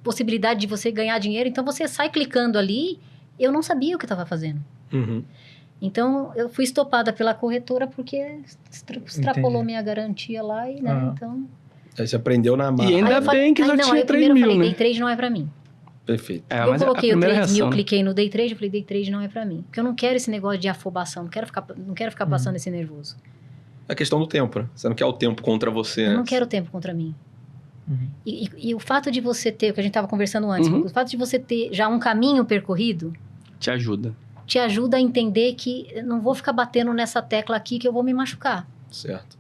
possibilidade de você ganhar dinheiro. Então, você sai clicando ali, eu não sabia o que estava fazendo. Então, eu fui estopada pela corretora porque extrapolou minha garantia lá e, né? Então... Aí você aprendeu na marra. E ainda Aí eu falei- bem que aí já não, tinha aí 3 primeiro eu mil, falei, né? day trade não é pra mim. Perfeito. Eu mas coloquei a o primeira 3 mil, reação, né? cliquei no day trade, eu falei, day trade não é pra mim. Porque eu não quero esse negócio de afobação, não quero ficar passando esse nervoso. É a questão do tempo, né? Você não quer o tempo contra você, Eu né? não quero tempo contra mim. Uhum. E o fato de você ter, o que a gente estava conversando antes, Uhum. o fato de você ter já um caminho percorrido, Te ajuda. te ajuda a entender que eu não vou ficar batendo nessa tecla aqui que eu vou me machucar. Certo.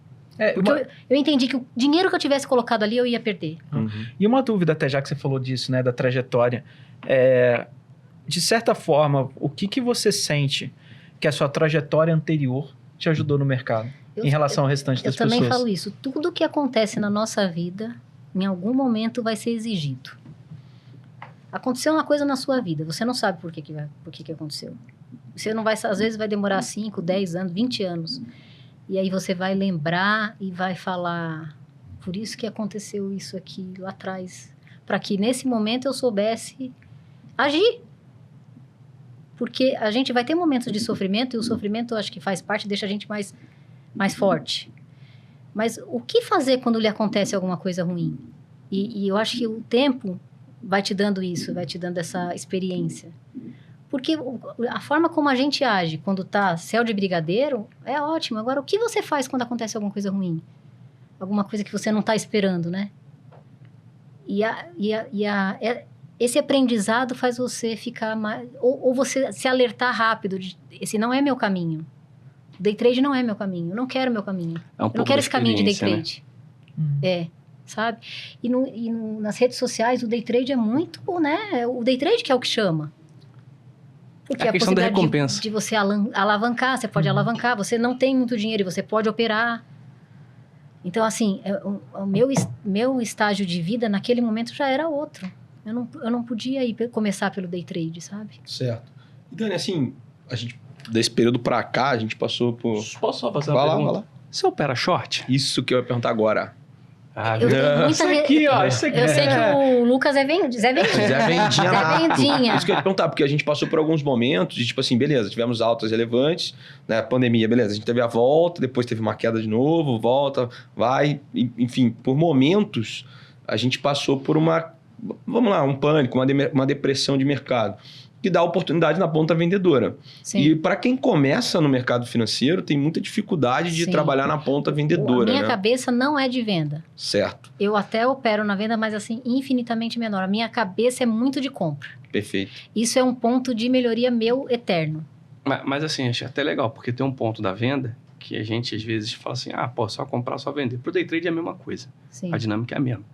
Porque eu entendi que o dinheiro que eu tivesse colocado ali eu ia perder. Uhum. E uma dúvida até, já que você falou disso, né, da trajetória. De certa forma, o que você sente que a sua trajetória anterior te ajudou no mercado, em relação ao restante das Eu também pessoas? falo isso. Tudo que acontece na nossa vida, em algum momento vai ser exigido. Aconteceu uma coisa na sua vida, você não sabe por que aconteceu. Você não vai, às vezes vai demorar 5, 10 anos, 20 anos. E aí você vai lembrar e vai falar, por isso que aconteceu isso aqui lá atrás. Para que nesse momento eu soubesse agir. Porque a gente vai ter momentos de sofrimento, e o sofrimento eu acho que faz parte, deixa a gente mais forte. Mas o que fazer quando lhe acontece alguma coisa ruim? E eu acho que o tempo vai te dando isso, vai te dando essa experiência. Porque a forma como a gente age quando tá céu de brigadeiro é ótimo. Agora, o que você faz quando acontece alguma coisa ruim? Alguma coisa que você não tá esperando, né? Esse aprendizado faz você ficar mais... Ou você se alertar rápido. Esse não é meu caminho. Day trade não é meu caminho. Eu não quero meu caminho. É um Eu não pouco quero da esse caminho de day experiência, trade. Sabe? Nas redes sociais, o day trade é muito, né? O day trade que é o que chama. Porque É a questão da possibilidade recompensa. de você alavancar, você pode alavancar, você não tem muito dinheiro e você pode operar. Então, assim, o meu estágio de vida naquele momento já era outro. Eu não podia começar pelo day trade, sabe? Certo. E Dani, assim, a gente, desse período pra cá, a gente passou por... Posso só fazer uma Vai lá, pergunta? vai lá. Você opera short? Isso que eu ia perguntar agora. Ah, Eu tenho muita isso aqui, ó. Isso aqui Eu sei que o Lucas é Zé Vendinha. Zé Vendinha Zé nato. Vendinha. Isso que eu ia te perguntar, porque a gente passou por alguns momentos de, tipo assim, beleza, tivemos altas relevantes, né, pandemia, beleza, a gente teve a volta, depois teve uma queda de novo, volta, vai, enfim, por momentos, a gente passou por vamos lá, um pânico, uma depressão de mercado, que dá oportunidade na ponta vendedora. Sim. E para quem começa no mercado financeiro, tem muita dificuldade de Sim. trabalhar na ponta vendedora, A minha né? cabeça não é de venda. Certo, Eu até opero na venda, mas assim, infinitamente menor. A minha cabeça é muito de compra. perfeito. Isso é um ponto de melhoria meu eterno. Mas assim, achei até legal, porque tem um ponto da venda que a gente às vezes fala assim, só comprar, só vender. Pro day trade é a mesma coisa. Sim. A dinâmica é a mesma.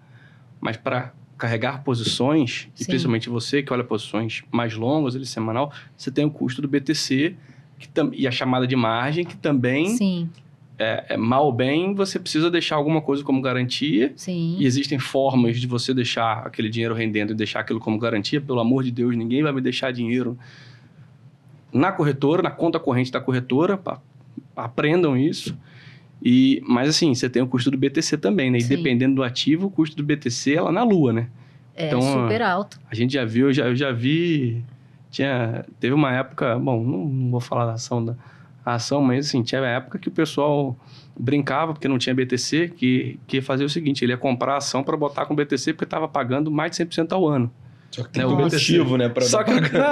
Mas para carregar posições, e Sim. principalmente você que olha posições mais longas, ele semanal, você tem o custo do BTC e a chamada de margem, que também, Sim, mal ou bem, você precisa deixar alguma coisa como garantia. sim. E existem formas de você deixar aquele dinheiro rendendo e deixar aquilo como garantia. Pelo amor de Deus, ninguém vai me deixar dinheiro na corretora, na conta corrente da corretora. Aprendam isso. Mas assim, você tem o custo do BTC também, né? E Sim. dependendo do ativo, o custo do BTC é lá na lua, né? É Então, super alto. A gente já viu, eu já vi... Teve uma época... Bom, não vou falar da ação, mas assim, tinha uma época que o pessoal brincava, porque não tinha BTC, que fazia o seguinte, ele ia comprar a ação para botar com BTC, porque estava pagando mais de 100% ao ano. Só que tem Né, o objetivo, né?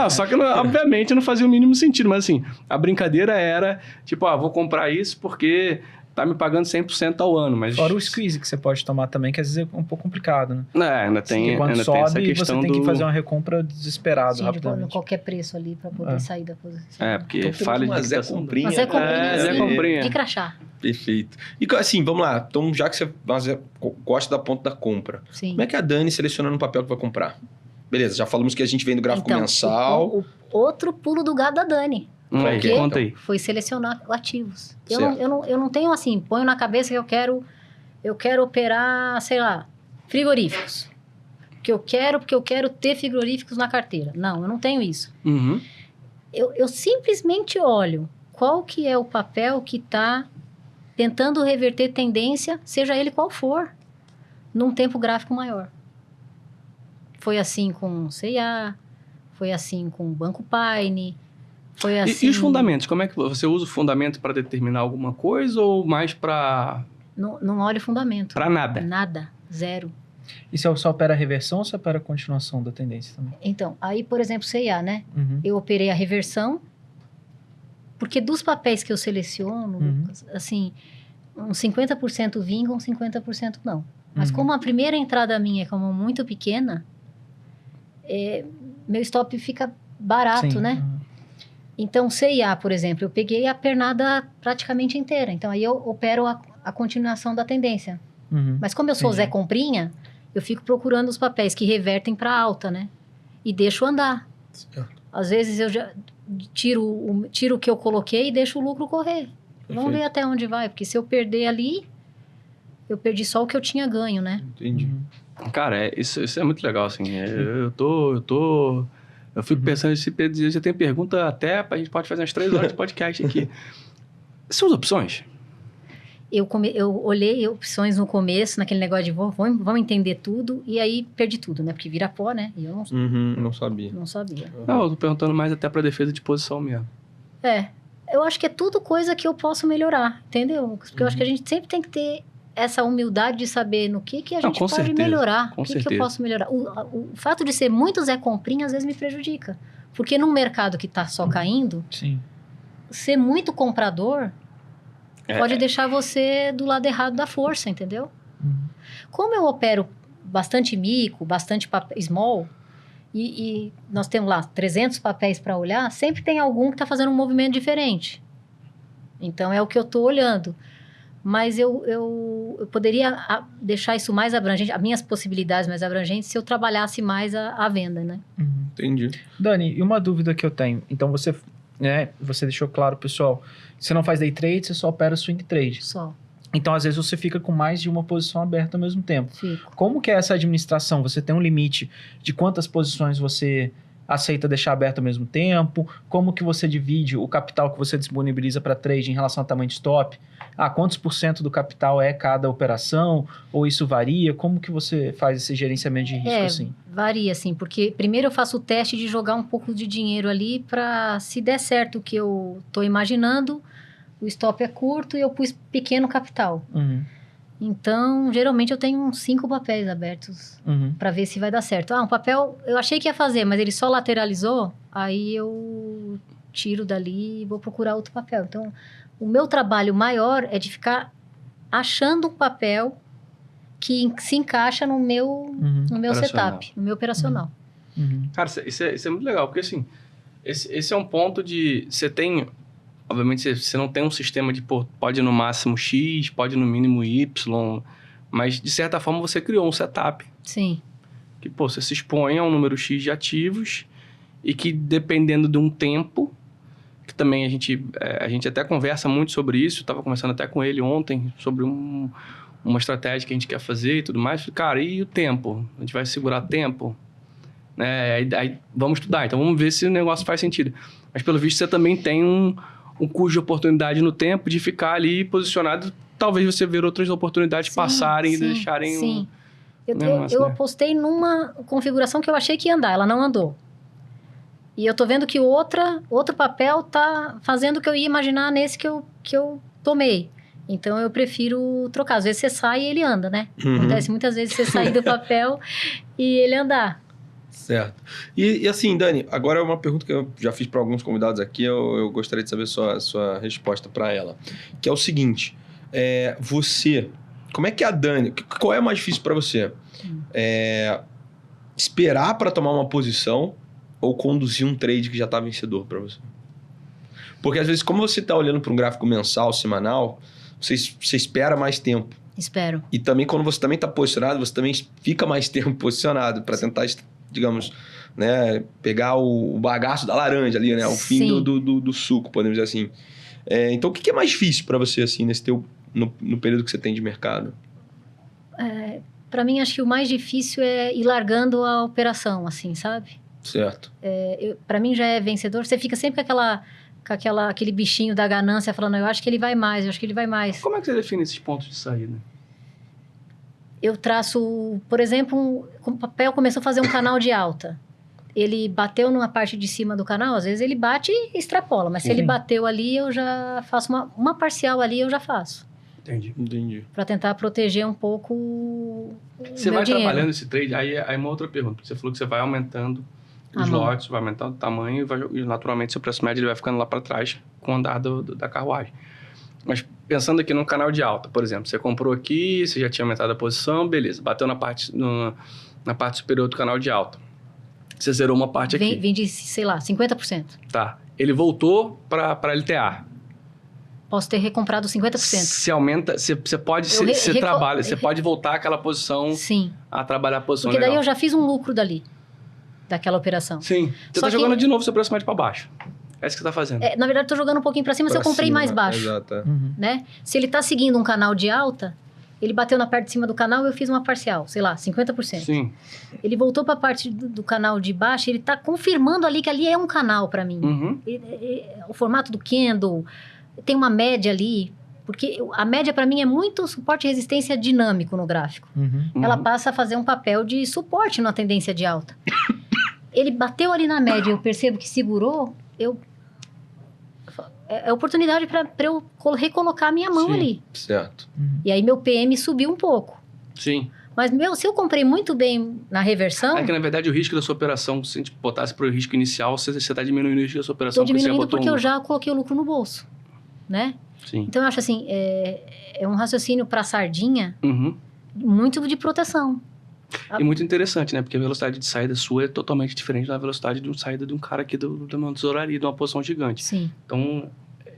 Só que obviamente não fazia o mínimo sentido, mas assim, a brincadeira era, tipo, vou comprar isso porque tá me pagando 100% ao ano, mas... Fora o squeeze que você pode tomar também, que às vezes é um pouco complicado, né? Ainda tem, Porque quando ainda tem essa sobe, questão você tem que fazer uma recompra desesperado, Sim, rapidamente. qualquer preço ali para poder sair da posição. Porque Então, falha de uma Zé liquidação. Comprinha. Mas é comprinha, Zé sim, Comprinha. de crachá. Perfeito. E assim, vamos lá. Então, já que você gosta da ponta da compra, Sim. como é que a Dani seleciona no papel que vai comprar? Beleza, já falamos que a gente vem do gráfico Então, mensal. o outro pulo do gato da Dani Aí, Ok. conta aí. foi selecionar ativos. Certo. Eu não tenho assim, ponho na cabeça que eu quero operar, sei lá, frigoríficos. Porque eu quero ter frigoríficos na carteira. Não, eu não tenho isso. Uhum. Eu simplesmente olho qual que é o papel que está tentando reverter tendência, seja ele qual for, num tempo gráfico maior. Foi assim com C&A, foi assim com o Banco Paine, foi assim... E os fundamentos? Como é que você usa o fundamento para determinar alguma coisa ou mais para Não olho fundamento. nada? Nada. zero. E você só opera a reversão ou você opera a continuação da tendência também? Então, aí, por exemplo, CIA, né? Uhum. Eu operei a reversão, porque dos papéis que eu seleciono, Lucas, assim, uns 50% vingam, 50% não. Mas como a primeira entrada minha é como muito pequena, meu stop fica barato, Sim. né? Então, CIA, por exemplo, eu peguei a pernada praticamente inteira. Então, aí eu opero a continuação da tendência. Uhum. Mas como eu sou Zé Comprinha, eu fico procurando os papéis que revertem para alta, né? E deixo andar. Às vezes eu já tiro o que eu coloquei e deixo o lucro correr. Vamos ver até onde vai, porque se eu perder ali, eu perdi só o que eu tinha ganho, né? Entendi. Cara, isso é muito legal, assim. Eu fico pensando, se já tem pergunta até, a gente pode fazer umas 3 horas de podcast aqui. São as opções? Eu olhei opções no começo, naquele negócio de vamos entender tudo, e aí perdi tudo, né? Porque vira pó, né? E eu Não sabia. não sabia. Não, eu tô perguntando mais até pra defesa de posição mesmo. Eu acho que é tudo coisa que eu posso melhorar, entendeu? Porque eu acho que a gente sempre tem que ter essa humildade de saber no que a gente pode certeza, melhorar. com O que eu certeza. posso melhorar. O fato de ser muito Zé Comprinha, às vezes, me prejudica. Porque num mercado que tá só caindo, Sim. ser muito comprador pode deixar você do lado errado da força, entendeu? Como eu opero bastante mico, bastante small, e nós temos lá 300 papéis para olhar, sempre tem algum que está fazendo um movimento diferente. Então, é o que eu estou olhando. Mas eu poderia deixar isso mais abrangente, as minhas possibilidades mais abrangentes, se eu trabalhasse mais a venda, né? Entendi. Dani, e uma dúvida que eu tenho. Então, você deixou claro, pessoal, você não faz day trade, você só opera swing trade. Só. Então, às vezes, você fica com mais de uma posição aberta ao mesmo tempo. Fico. Como que é essa administração? Você tem um limite de quantas posições você aceita deixar aberto ao mesmo tempo? Como que você divide o capital que você disponibiliza para trade em relação ao tamanho de stop? Quantos % do capital é cada operação? Ou isso varia? Como que você faz esse gerenciamento de risco assim? Varia, assim, porque primeiro eu faço o teste de jogar um pouco de dinheiro ali para, se der certo o que eu estou imaginando, o stop é curto e eu pus pequeno capital. Então, geralmente eu tenho uns 5 papéis abertos para ver se vai dar certo. Um papel eu achei que ia fazer, mas ele só lateralizou, aí eu tiro dali e vou procurar outro papel. Então, o meu trabalho maior é de ficar achando um papel que se encaixa no meu setup, no meu operacional. Cara, isso é muito legal, porque assim, esse é um ponto de... Você tem... Obviamente, você não tem um sistema de, pode no máximo X, pode no mínimo Y, mas, de certa forma, você criou um setup. Sim. Que, você se expõe a um número X de ativos e que, dependendo de um tempo, que também a gente até conversa muito sobre isso, eu estava conversando até com ele ontem, sobre uma estratégia que a gente quer fazer e tudo mais. Cara, e o tempo? A gente vai segurar tempo? Aí vamos estudar, então vamos ver se o negócio faz sentido. Mas, pelo visto, você também tem um custo de oportunidade no tempo de ficar ali posicionado, talvez você ver outras oportunidades passarem e deixarem Sim. Eu apostei numa configuração que eu achei que ia andar, ela não andou. E eu tô vendo que outro papel tá fazendo o que eu ia imaginar nesse que eu tomei. Então, eu prefiro trocar. Às vezes você sai e ele anda, né? Acontece muitas vezes você sair do papel e ele andar. Certo. E assim, Dani, agora é uma pergunta que eu já fiz para alguns convidados aqui, eu gostaria de saber sua resposta para ela. Que é o seguinte, você, como é que é a Dani, qual é mais difícil para você? Esperar para tomar uma posição ou conduzir um trade que já está vencedor para você? Porque às vezes, como você está olhando para um gráfico mensal, semanal, você espera mais tempo. Espero. E também, quando você também está posicionado, você também fica mais tempo posicionado para tentar, digamos, né, pegar o bagaço da laranja ali, né? O fim do suco, podemos dizer assim. Então, o que é mais difícil para você, assim, no período que você tem de mercado? Para mim, acho que o mais difícil é ir largando a operação, assim, sabe? Certo. Para mim, já é vencedor. Você fica sempre com aquele bichinho da ganância falando, eu acho que ele vai mais, eu acho que ele vai mais. Como é que você define esses pontos de saída? Eu traço, por exemplo, o papel começou a fazer um canal de alta. Ele bateu numa parte de cima do canal, às vezes ele bate e extrapola. Mas se ele bateu ali, eu já faço uma parcial ali, eu já faço. Entendi. Para tentar proteger um pouco o Você meu vai dinheiro. trabalhando esse trade, aí uma outra pergunta. Você falou que você vai aumentando os lotes, vai aumentando o tamanho e naturalmente seu preço médio ele vai ficando lá para trás com o andar da carruagem. Mas pensando aqui num canal de alta, por exemplo, você comprou aqui, você já tinha aumentado a posição, beleza, bateu na parte superior do canal de alta. Você zerou uma parte aqui. Vendi, sei lá, 50%. Tá. Ele voltou para LTA. Posso ter recomprado 50%. Se aumenta, você pode, você pode voltar àquela posição, Sim. a trabalhar a posição Porque daí legal. eu já fiz um lucro dali, daquela operação. Sim. Você Só tá que- jogando de novo seu preço médio para baixo. É isso que você tá fazendo. Na verdade, eu tô jogando um pouquinho para cima se eu comprei mais baixo. Exato. Né? Se ele tá seguindo um canal de alta, ele bateu na parte de cima do canal e eu fiz uma parcial, sei lá, 50%. Sim. Ele voltou para a parte do canal de baixo, ele tá confirmando ali que ali é um canal para mim. Uhum. O formato do candle, tem uma média ali, porque a média para mim é muito suporte e resistência dinâmico no gráfico. Uhum. Ela passa a fazer um papel de suporte na tendência de alta. Ele bateu ali na média, eu percebo que segurou, é oportunidade para eu recolocar a minha mão Sim. ali. Certo. E aí meu PM subiu um pouco. Sim. Mas, se eu comprei muito bem na reversão, É que, na verdade, o risco da sua operação, se a gente botasse para o risco inicial, você está diminuindo o risco da sua operação. estou diminuindo porque eu um... já coloquei o lucro no bolso, né? Sim. Então, eu acho assim, é um raciocínio para sardinha Uhum. muito de proteção. E muito interessante, né? Porque a velocidade de saída sua é totalmente diferente da velocidade de saída de um cara aqui de uma tesouraria, de uma posição gigante. Sim. Então,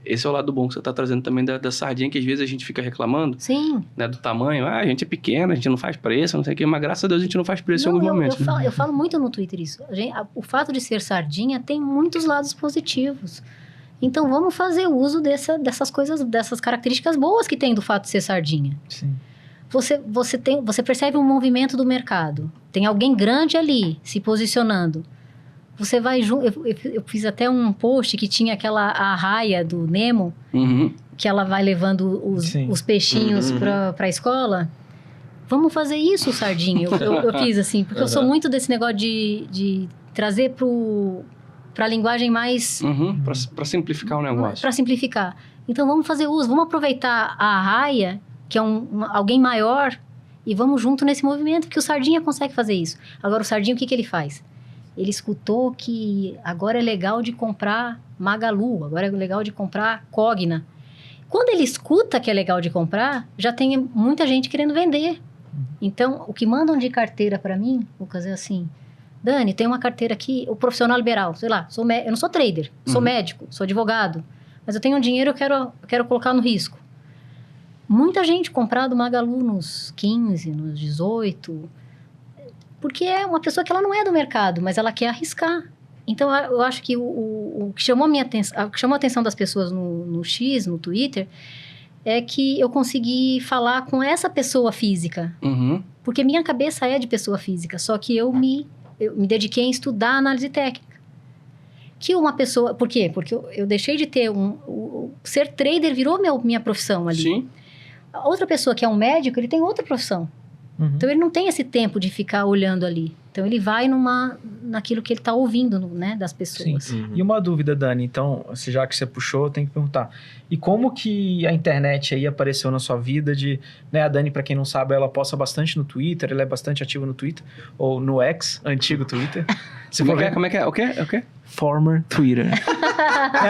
esse é o lado bom que você está trazendo também da sardinha, que às vezes a gente fica reclamando, Sim. né? Do tamanho. Ah, a gente é pequena, a gente não faz preço, não sei o quê. Mas, graças a Deus, a gente não faz preço em Não, alguns momentos. eu falo muito no Twitter isso. O fato de ser sardinha tem muitos lados positivos. Então, vamos fazer uso dessas coisas, dessas características boas que tem do fato de ser sardinha. Sim. Você percebe um movimento do mercado. Tem alguém grande ali, se posicionando. Você vai junto... Eu fiz até um post que tinha aquela arraia do Nemo, Uhum. que ela vai levando os peixinhos para a escola. Vamos fazer isso, sardinha. Eu fiz assim, porque eu sou muito desse negócio de trazer para a linguagem mais... Uhum. Para simplificar o negócio. Para simplificar. Então, vamos fazer uso. Vamos aproveitar a arraia, que é alguém maior, e vamos junto nesse movimento, porque o sardinha consegue fazer isso. Agora, o sardinha, o que ele faz? Ele escutou que agora é legal de comprar Magalu, agora é legal de comprar Cogna. Quando ele escuta que é legal de comprar, já tem muita gente querendo vender. Então, o que mandam de carteira para mim, Lucas, é assim... Dani, tem uma carteira aqui, o profissional liberal, sei lá, eu não sou trader, sou médico, sou advogado, mas eu tenho um dinheiro que eu quero colocar no risco. Muita gente comprado Magalu nos 15, nos 18, porque é uma pessoa que ela não é do mercado, mas ela quer arriscar. Então, eu acho que o que chamou a atenção das pessoas no X, no Twitter, é que eu consegui falar com essa pessoa física. Uhum. Porque minha cabeça é de pessoa física, só que eu me dediquei a estudar análise técnica. Que uma pessoa... Por quê? Porque eu deixei de ter ser trader virou minha profissão ali. Sim. A outra pessoa que é um médico, ele tem outra profissão. Uhum. Então, ele não tem esse tempo de ficar olhando ali. Então, ele vai naquilo que ele está ouvindo, né, das pessoas. Sim. E uma dúvida, Dani, então, já que você puxou, eu tenho que perguntar. E como que a internet aí apareceu na sua vida né, a Dani, para quem não sabe, ela posta bastante no Twitter, ela é bastante ativa no Twitter, ou no X, antigo Twitter. Como é que é? O quê? Former Twitter.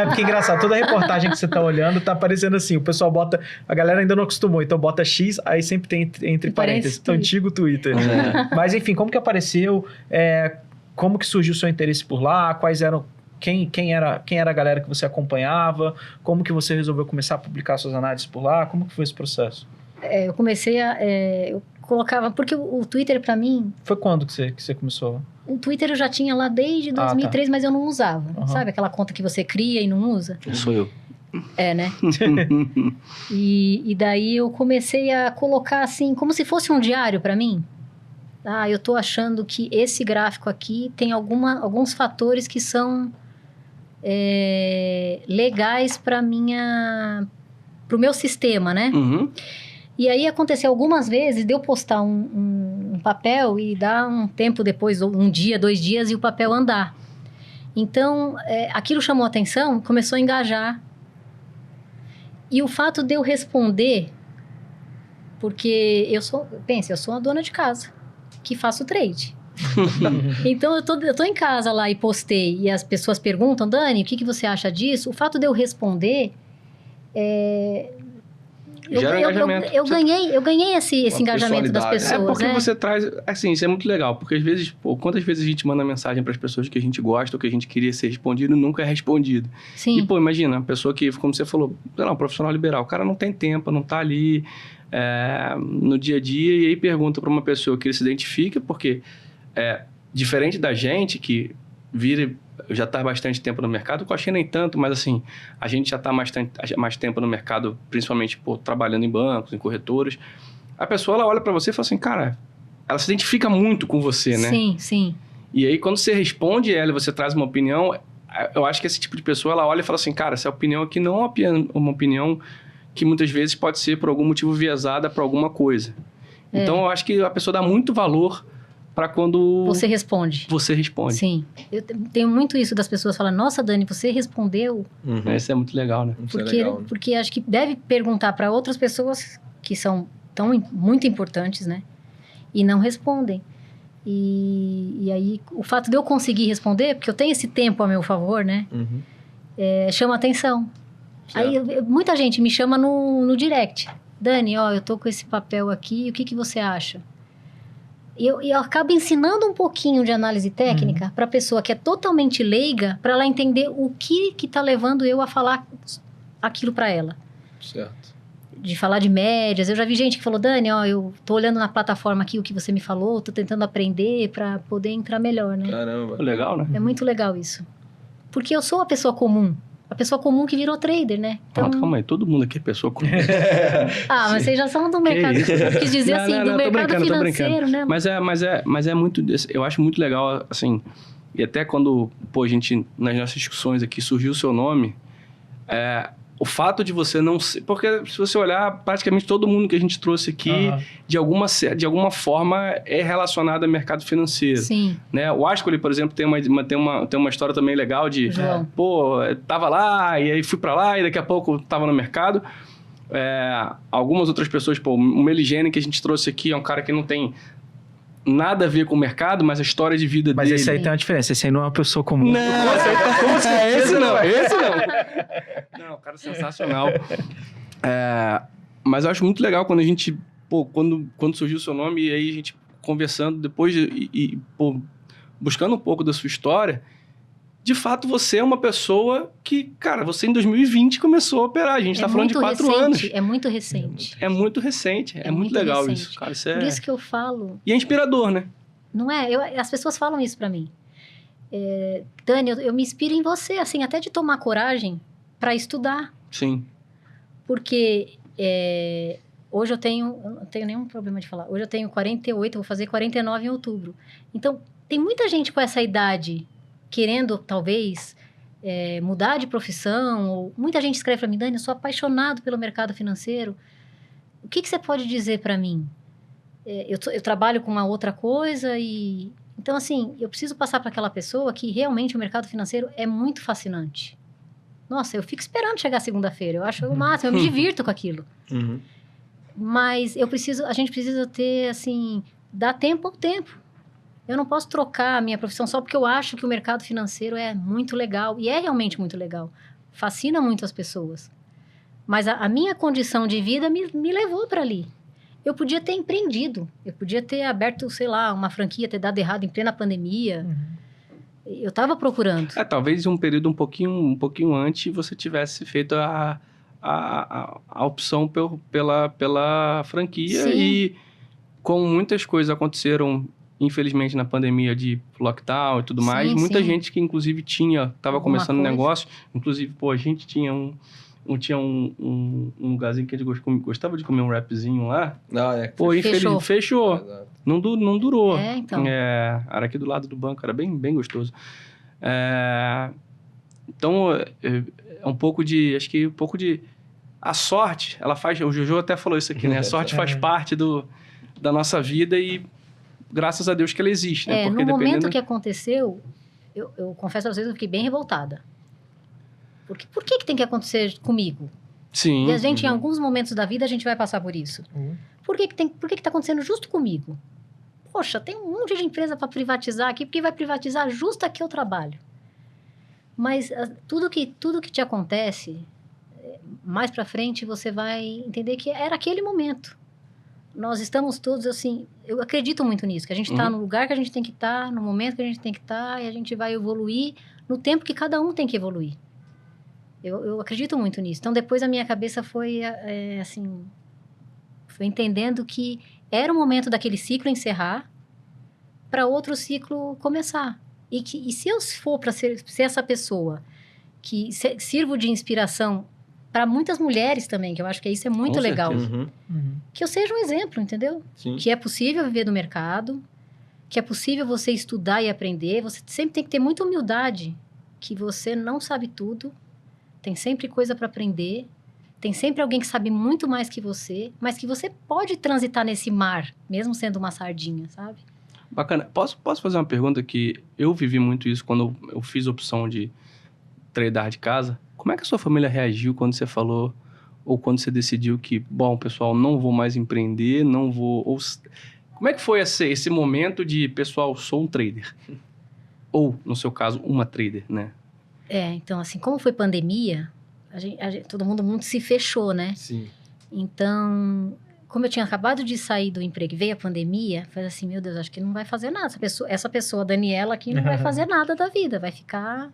Porque engraçado, toda reportagem que você tá olhando tá aparecendo assim, o pessoal bota, a galera ainda não acostumou, então bota X, aí sempre tem entre parênteses, antigo Twitter. Mas enfim, como que apareceu, como que surgiu o seu interesse por lá, quais eram, quem era a galera que você acompanhava, como que você resolveu começar a publicar suas análises por lá, como que foi esse processo? Eu comecei eu colocava, porque o Twitter para mim... Foi quando que você começou? O Twitter eu já tinha lá desde 2003, mas eu não usava. Uhum. Sabe aquela conta que você cria e não usa? Sou eu. Né? E daí eu comecei a colocar assim, como se fosse um diário para mim. Eu tô achando que esse gráfico aqui tem alguns fatores que são legais para o meu sistema, né? Uhum. E aí aconteceu algumas vezes de eu postar um papel e dar um tempo depois, um dia, 2 dias, e o papel andar. Então, aquilo chamou a atenção, começou a engajar. E o fato de eu responder Porque eu sou uma dona de casa que faço trade. Então, eu tô em casa lá e postei, e as pessoas perguntam, Dani, o que você acha disso? O fato de eu responder, Gera engajamento. eu ganhei esse engajamento das pessoas, porque você traz... Assim, isso é muito legal, porque às vezes... quantas vezes a gente manda mensagem para as pessoas que a gente gosta ou que a gente queria ser respondido e nunca é respondido. Sim. E, imagina, a pessoa que, como você falou, sei lá, um profissional liberal, o cara não tem tempo, não tá ali no dia a dia, e aí pergunta para uma pessoa que ele se identifica, porque diferente da gente que já está há bastante tempo no mercado, com a China nem tanto, mas assim, a gente já está mais tempo no mercado, principalmente trabalhando em bancos, em corretoras. A pessoa, ela olha para você e fala assim, cara, ela se identifica muito com você, né? Sim, sim. E aí, quando você responde ela e você traz uma opinião, eu acho que esse tipo de pessoa, ela olha e fala assim, cara, essa opinião aqui não é uma opinião que muitas vezes pode ser por algum motivo viesada para alguma coisa. Então, eu acho que a pessoa dá muito valor para quando... Você responde. Você responde. Sim. Eu tenho muito isso das pessoas falando, nossa, Dani, você respondeu. Isso é muito legal, né? Porque acho que deve perguntar para outras pessoas que são muito importantes, né? E não respondem. E aí, o fato de eu conseguir responder, porque eu tenho esse tempo a meu favor, né? Chama atenção. Certo. Aí, muita gente me chama no direct. Dani, eu tô com esse papel aqui, o que você acha? E eu acabo ensinando um pouquinho de análise técnica para a pessoa que é totalmente leiga, para ela entender o que está levando eu a falar aquilo para ela. Certo. De falar de médias. Eu já vi gente que falou, Dani, eu tô olhando na plataforma aqui o que você me falou, tô tentando aprender para poder entrar melhor, né? Caramba. Legal, né? É muito legal isso. Porque eu sou a pessoa comum. A pessoa comum que virou trader, né? Então... calma aí, todo mundo aqui é pessoa comum. Mas vocês já são do mercado. Quis dizer assim, do mercado financeiro, né? Mas é muito... Eu acho muito legal, assim... E até quando, a gente, nas nossas discussões aqui, surgiu o seu nome... O fato de você não ser... Porque se você olhar, praticamente todo mundo que a gente trouxe aqui, de alguma forma, é relacionado ao mercado financeiro. Sim. Né? O Ascoli, por exemplo, tem uma história também legal de... João. Tava lá, e aí fui para lá, e daqui a pouco tava no mercado. Algumas outras pessoas, o Meligene, que a gente trouxe aqui, é um cara que não tem... nada a ver com o mercado, mas a história de vida dele... Mas esse aí tem uma diferença, esse aí não é uma pessoa comum. Não, esse não. Não, o cara é sensacional. Mas eu acho muito legal quando a gente... quando surgiu o seu nome, e aí a gente conversando depois buscando um pouco da sua história, de fato você é uma pessoa que, cara, você em 2020 começou a operar. A gente está falando de 4 anos. É muito recente. É muito recente. É muito legal recente. Isso. Cara, isso Por isso que eu falo... E é inspirador, né? Não é? As pessoas falam isso pra mim. Dani, eu me inspiro em você, assim, até de tomar coragem para estudar. Sim. Porque hoje eu não tenho nenhum problema de falar. Hoje eu tenho 48, vou fazer 49 em outubro. Então, tem muita gente com essa idade querendo, talvez, mudar de profissão. Ou muita gente escreve para mim, Dani, eu sou apaixonado pelo mercado financeiro. O que você pode dizer para mim? Eu trabalho com uma outra coisa e... Então, assim, eu preciso passar para aquela pessoa que realmente o mercado financeiro é muito fascinante. Nossa, eu fico esperando chegar segunda-feira. Eu acho o máximo, eu me divirto com aquilo. Mas a gente precisa ter, assim, dar tempo ao tempo. Eu não posso trocar a minha profissão só porque eu acho que o mercado financeiro é muito legal. E é realmente muito legal. Fascina muito as pessoas. Mas a minha condição de vida me levou para ali. Eu podia ter empreendido. Eu podia ter aberto, sei lá, uma franquia, ter dado errado em plena pandemia. Eu estava procurando. Talvez um período um pouquinho antes você tivesse feito a opção pela franquia. Sim. E como muitas coisas aconteceram, infelizmente, na pandemia de lockdown e tudo mais, muita gente que, inclusive, estava começando um negócio. Inclusive, a gente tinha um lugarzinho que a gente gostava de comer um wrapzinho lá. Infelizmente, fechou. Não durou. Então. Era aqui do lado do banco, era bem, bem gostoso. Então, é um pouco de... Acho que um pouco de... A sorte, ela faz... O Jojo até falou isso aqui, né? A sorte faz parte da nossa vida e graças a Deus que ela existe, né? Porque no momento que aconteceu, eu confesso a vocês, eu fiquei bem revoltada. Porque por que tem que acontecer comigo? Sim. E a gente, em alguns momentos da vida, a gente vai passar por isso. Por que que tá acontecendo justo comigo? Poxa, tem um monte de empresa para privatizar aqui, porque vai privatizar justo aqui eu trabalho. Mas tudo que te acontece, mais para frente você vai entender que era aquele momento. Nós estamos todos assim, eu acredito muito nisso, que a gente está no lugar que a gente tem que estar, no momento que a gente tem que estar, e a gente vai evoluir no tempo que cada um tem que evoluir. Eu acredito muito nisso. Então, depois a minha cabeça foi, foi entendendo que era o momento daquele ciclo encerrar para outro ciclo começar. E se eu for para ser essa pessoa que sirvo de inspiração para muitas mulheres também, que eu acho que isso é muito legal. Que eu seja um exemplo, entendeu? Sim. Que é possível viver do mercado, que é possível você estudar e aprender. Você sempre tem que ter muita humildade, que você não sabe tudo, tem sempre coisa para aprender, tem sempre alguém que sabe muito mais que você, mas que você pode transitar nesse mar, mesmo sendo uma sardinha, sabe? Bacana. Posso fazer uma pergunta que eu vivi muito isso quando eu fiz a opção de tradar de casa? Como é que a sua família reagiu quando você falou, ou quando você decidiu que, bom, pessoal, não vou mais empreender, não vou... Como é que foi esse momento de, pessoal, sou um trader? Ou, no seu caso, uma trader, né? Então, assim, como foi pandemia, todo mundo muito se fechou, né? Sim. Então, como eu tinha acabado de sair do emprego e veio a pandemia, falei assim, meu Deus, acho que não vai fazer nada. Essa pessoa, Daniela aqui, não vai fazer nada da vida, vai ficar...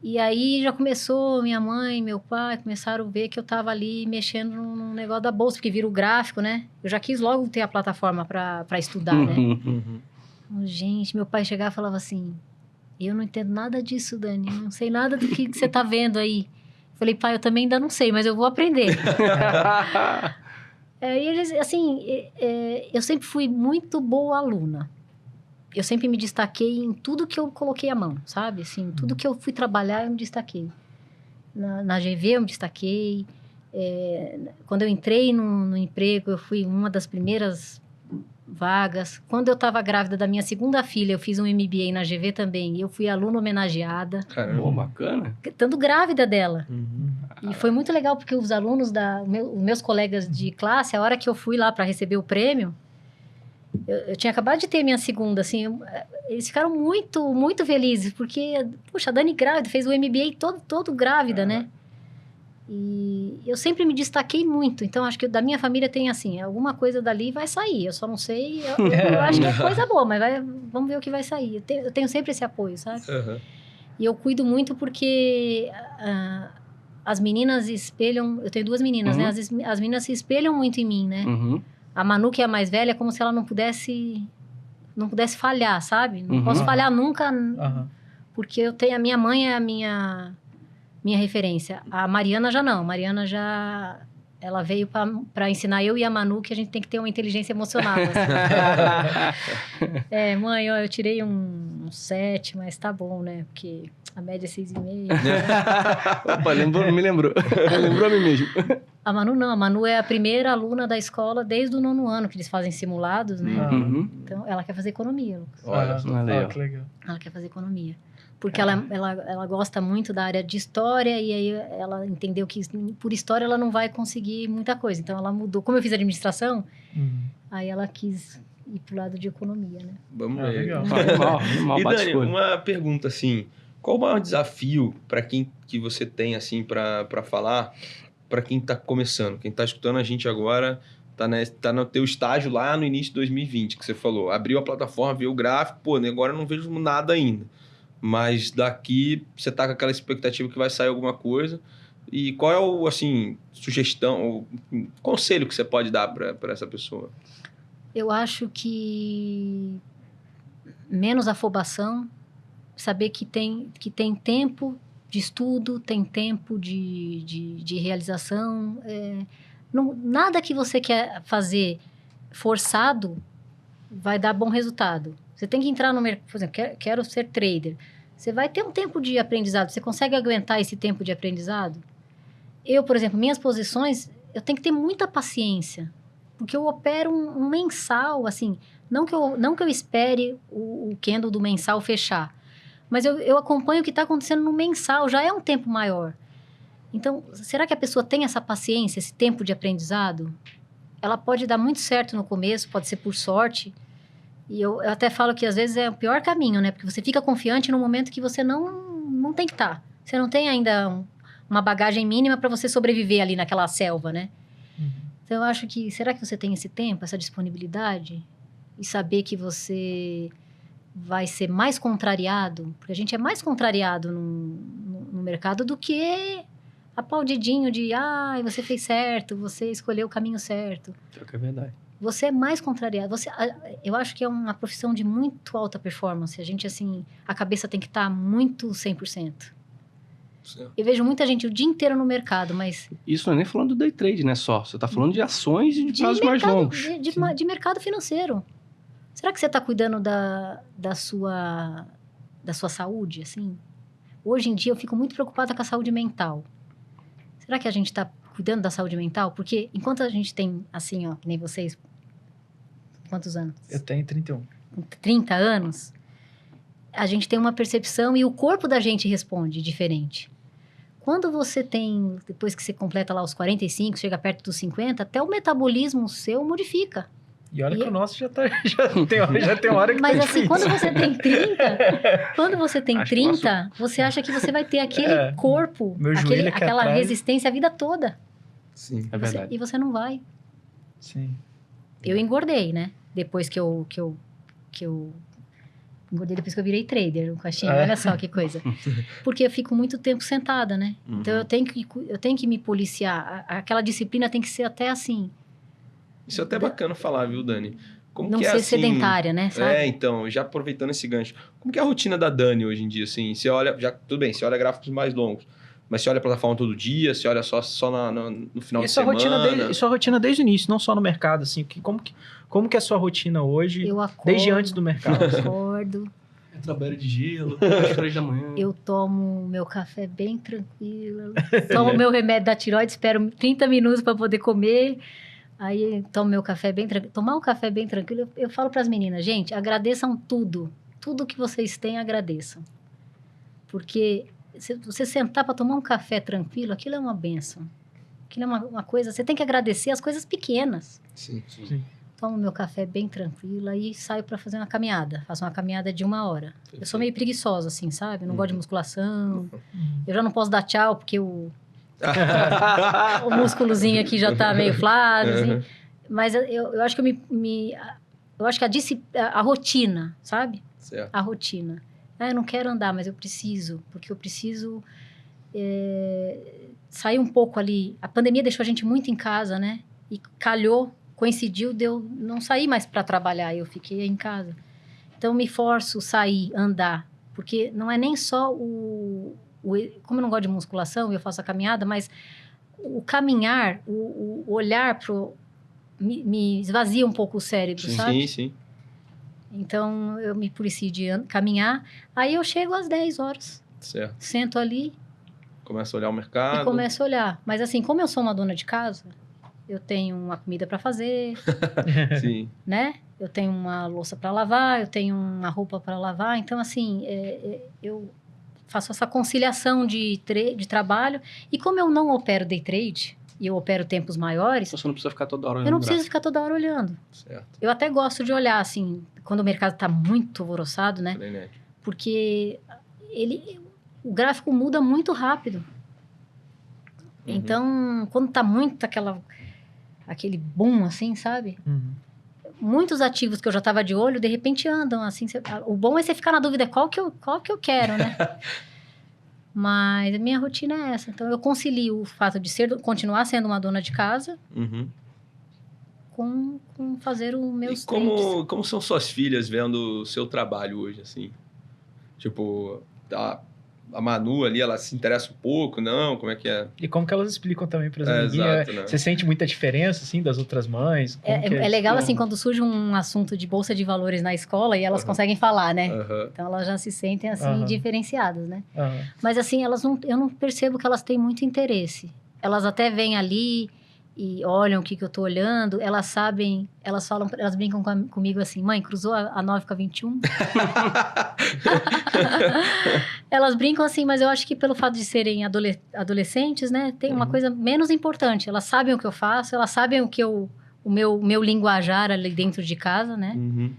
E aí já começou, minha mãe, meu pai, começaram a ver que eu tava ali mexendo no negócio da bolsa, porque vira o gráfico, né? Eu já quis logo ter a plataforma para estudar, né? Gente, meu pai chegava e falava assim, eu não entendo nada disso, Dani, eu não sei nada do que você tá vendo aí. Falei, pai, eu também ainda não sei, mas eu vou aprender. E eles, assim, eu sempre fui muito boa aluna. Eu sempre me destaquei em tudo que eu coloquei a mão, sabe? Assim, tudo que eu fui trabalhar, eu me destaquei. Na GV, eu me destaquei. Quando eu entrei no emprego, eu fui uma das primeiras vagas. Quando eu estava grávida da minha segunda filha, eu fiz um MBA na GV também. E eu fui aluna homenageada. Caramba. Pô, bacana. Estando grávida dela. E foi muito legal, porque os alunos, os meus colegas de classe, a hora que eu fui lá para receber o prêmio, eu tinha acabado de ter minha segunda, assim, eles ficaram muito, muito felizes, porque, puxa, a Dani grávida, fez o MBA todo grávida, né? E eu sempre me destaquei muito, então acho que da minha família tem, assim, alguma coisa dali vai sair, eu só não sei, eu acho que é coisa boa, mas vamos ver o que vai sair. Eu tenho sempre esse apoio, sabe? E eu cuido muito porque as meninas espelham, eu tenho 2 meninas, né? As meninas se espelham muito em mim, né? A Manu, que é a mais velha, é como se ela não pudesse falhar, sabe? Não posso falhar nunca, porque eu tenho a minha mãe é a minha referência. A Mariana já não. A Mariana já... Ela veio para ensinar eu e a Manu que a gente tem que ter uma inteligência emocional. Assim. Mãe, ó, eu tirei um 7, mas tá bom, né? Porque a média é 6,5. Opa, me lembrou. Lembrou a mim mesmo. A Manu não. A Manu é a primeira aluna da escola desde o 9º ano, que eles fazem simulados, né? Então, ela quer fazer economia, Lucas. Olha, que legal. Ela quer fazer economia. Porque ela gosta muito da área de história e aí ela entendeu que por história ela não vai conseguir muita coisa. Então, ela mudou. Como eu fiz administração, aí ela quis ir pro lado de economia, né? Vamos ver. Legal. E Dani, uma pergunta assim, qual o maior desafio para quem que você tem assim para falar, para quem está começando, quem está escutando a gente agora, tá no teu estágio lá no início de 2020, que você falou, abriu a plataforma, viu o gráfico, pô, agora eu não vejo nada ainda. Mas daqui você tá com aquela expectativa que vai sair alguma coisa. E qual é o, assim, sugestão, o conselho que você pode dar para essa pessoa? Eu acho que menos afobação, saber que tem tempo de estudo, tem tempo de realização. Nada que você quer fazer forçado vai dar bom resultado. Você tem que entrar no mercado, por exemplo, quero ser trader. Você vai ter um tempo de aprendizado. Você consegue aguentar esse tempo de aprendizado? Eu, por exemplo, minhas posições, eu tenho que ter muita paciência. Porque eu opero um mensal, assim, não que eu espere o candle do mensal fechar. Mas eu acompanho o que está acontecendo no mensal, já é um tempo maior. Então, será que a pessoa tem essa paciência, esse tempo de aprendizado? ela pode dar muito certo no começo, pode ser por sorte. E eu até falo que às vezes é o pior caminho, né? Porque você fica confiante no momento que você não tem que estar. Você não tem ainda uma bagagem mínima para você sobreviver ali naquela selva, né? Então, eu acho que... Será que você tem esse tempo, essa disponibilidade? E saber que você vai ser mais contrariado? Porque a gente é mais contrariado no mercado do que aplaudidinho de... você fez certo, você escolheu o caminho certo. É que é verdade. Você é mais contrariado. Eu acho que é uma profissão de muito alta performance. A gente, assim... A cabeça tem que estar muito 100%. Certo. Eu vejo muita gente o dia inteiro no mercado, mas... Isso não é nem falando do day trade, né, só. Você está falando de ações e de prazos mais longos. De mercado financeiro. Será que você está cuidando da sua saúde, assim? Hoje em dia, eu fico muito preocupada com a saúde mental. Será que a gente está cuidando da saúde mental? Porque enquanto a gente tem, assim, ó, que nem vocês... Quantos anos? Eu tenho 31. 30 anos... A gente tem uma percepção e o corpo da gente responde diferente. Quando você tem, depois que você completa lá os 45, chega perto dos 50, até o metabolismo seu modifica. E olha que o nosso já tem hora que Mas tá assim, difícil. quando você tem 30, você acha que você vai ter aquele corpo, Meu joelho aqui aquela atrás. resistência a vida toda. Sim. É verdade. E você não vai. Sim. Eu engordei, né? Depois que eu engordei depois que eu virei trader, o Coxinha, olha só que coisa. Porque eu fico muito tempo sentada, né? Então, eu tenho que me policiar. Aquela disciplina tem que ser até assim. Isso é até bacana falar, viu, Dani? Como Não que é, ser assim... sedentária, né? Sabe? Então, já aproveitando esse gancho. Como que é a rotina da Dani hoje em dia, assim? Você olha, tudo bem, você olha gráficos mais longos, mas você olha a plataforma todo dia, você olha só no final de semana? Sua rotina desde o início, não só no mercado, assim. Como que é a sua rotina hoje, Eu acordo, desde antes do mercado? eu acordo, Eu trabalho de gelo, às 3 da manhã. eu tomo meu café bem tranquilo, tomo meu remédio da tireoide, espero 30 minutos para poder comer, aí tomo meu café bem tranquilo. Tomar um café bem tranquilo, eu falo para as meninas, gente, agradeçam tudo que vocês têm, agradeçam. Porque se você sentar para tomar um café tranquilo, aquilo é uma bênção. Aquilo é uma coisa, você tem que agradecer as coisas pequenas. Sim. Tomo meu café bem tranquilo, aí saio para fazer uma caminhada. Faço uma caminhada de 1 hora. Eu sou meio preguiçosa, assim, sabe? Não gosto de musculação. Eu já não posso dar tchau, porque o músculozinho aqui já tá meio flácido, assim. Mas eu acho que eu acho que a rotina, sabe? Certo. A rotina. Eu não quero andar, mas eu preciso. Porque eu preciso sair um pouco ali. A pandemia deixou a gente muito em casa, né? E coincidiu de eu não sair mais para trabalhar, eu fiquei em casa. Então, me forço a sair, andar, porque não é nem só como eu não gosto de musculação, eu faço a caminhada, mas o caminhar, o olhar me esvazia um pouco o cérebro, sabe? Sim. Então, eu me policio de caminhar, aí eu chego às 10 horas, Certo. sento ali Começa a olhar o mercado. e começo a olhar. Mas assim, como eu sou uma dona de casa, eu tenho uma comida para fazer, Sim. né? Eu tenho uma louça para lavar, eu tenho uma roupa para lavar. Então, assim, eu faço essa conciliação de trabalho. E como eu não opero day trade, e eu opero tempos maiores, Você não precisa ficar toda hora olhando eu não o preciso gráfico. ficar toda hora olhando. Certo. Eu até gosto de olhar, assim, quando o mercado está muito alvoroçado, né? Porque o gráfico muda muito rápido. Então, quando está muito aquele boom, assim, sabe? Muitos ativos que eu já estava de olho, de repente andam, assim. O bom é você ficar na dúvida qual que eu quero, né? Mas a minha rotina é essa. Então, eu concilio o fato de continuar sendo uma dona de casa com fazer os meus trades. Como são suas filhas vendo o seu trabalho hoje, assim? Tipo, a Manu ali, ela se interessa um pouco, não? Como é que é? E como que elas explicam também para as amiguinhas? Exato, né? Você sente muita diferença, assim, das outras mães? É legal, assim, quando surge um assunto de bolsa de valores na escola e elas conseguem falar, né? Então, elas já se sentem, assim, diferenciadas, né? Mas, assim, eu não percebo que elas têm muito interesse. Elas até vêm ali e olham o que eu tô olhando, elas sabem, elas brincam comigo assim, mãe, cruzou a 9 com a 21? Elas brincam assim, mas eu acho que pelo fato de serem adolescentes, né, tem uma coisa menos importante, elas sabem o que eu faço, elas sabem o que eu o meu linguajar ali dentro de casa, né? Uhum.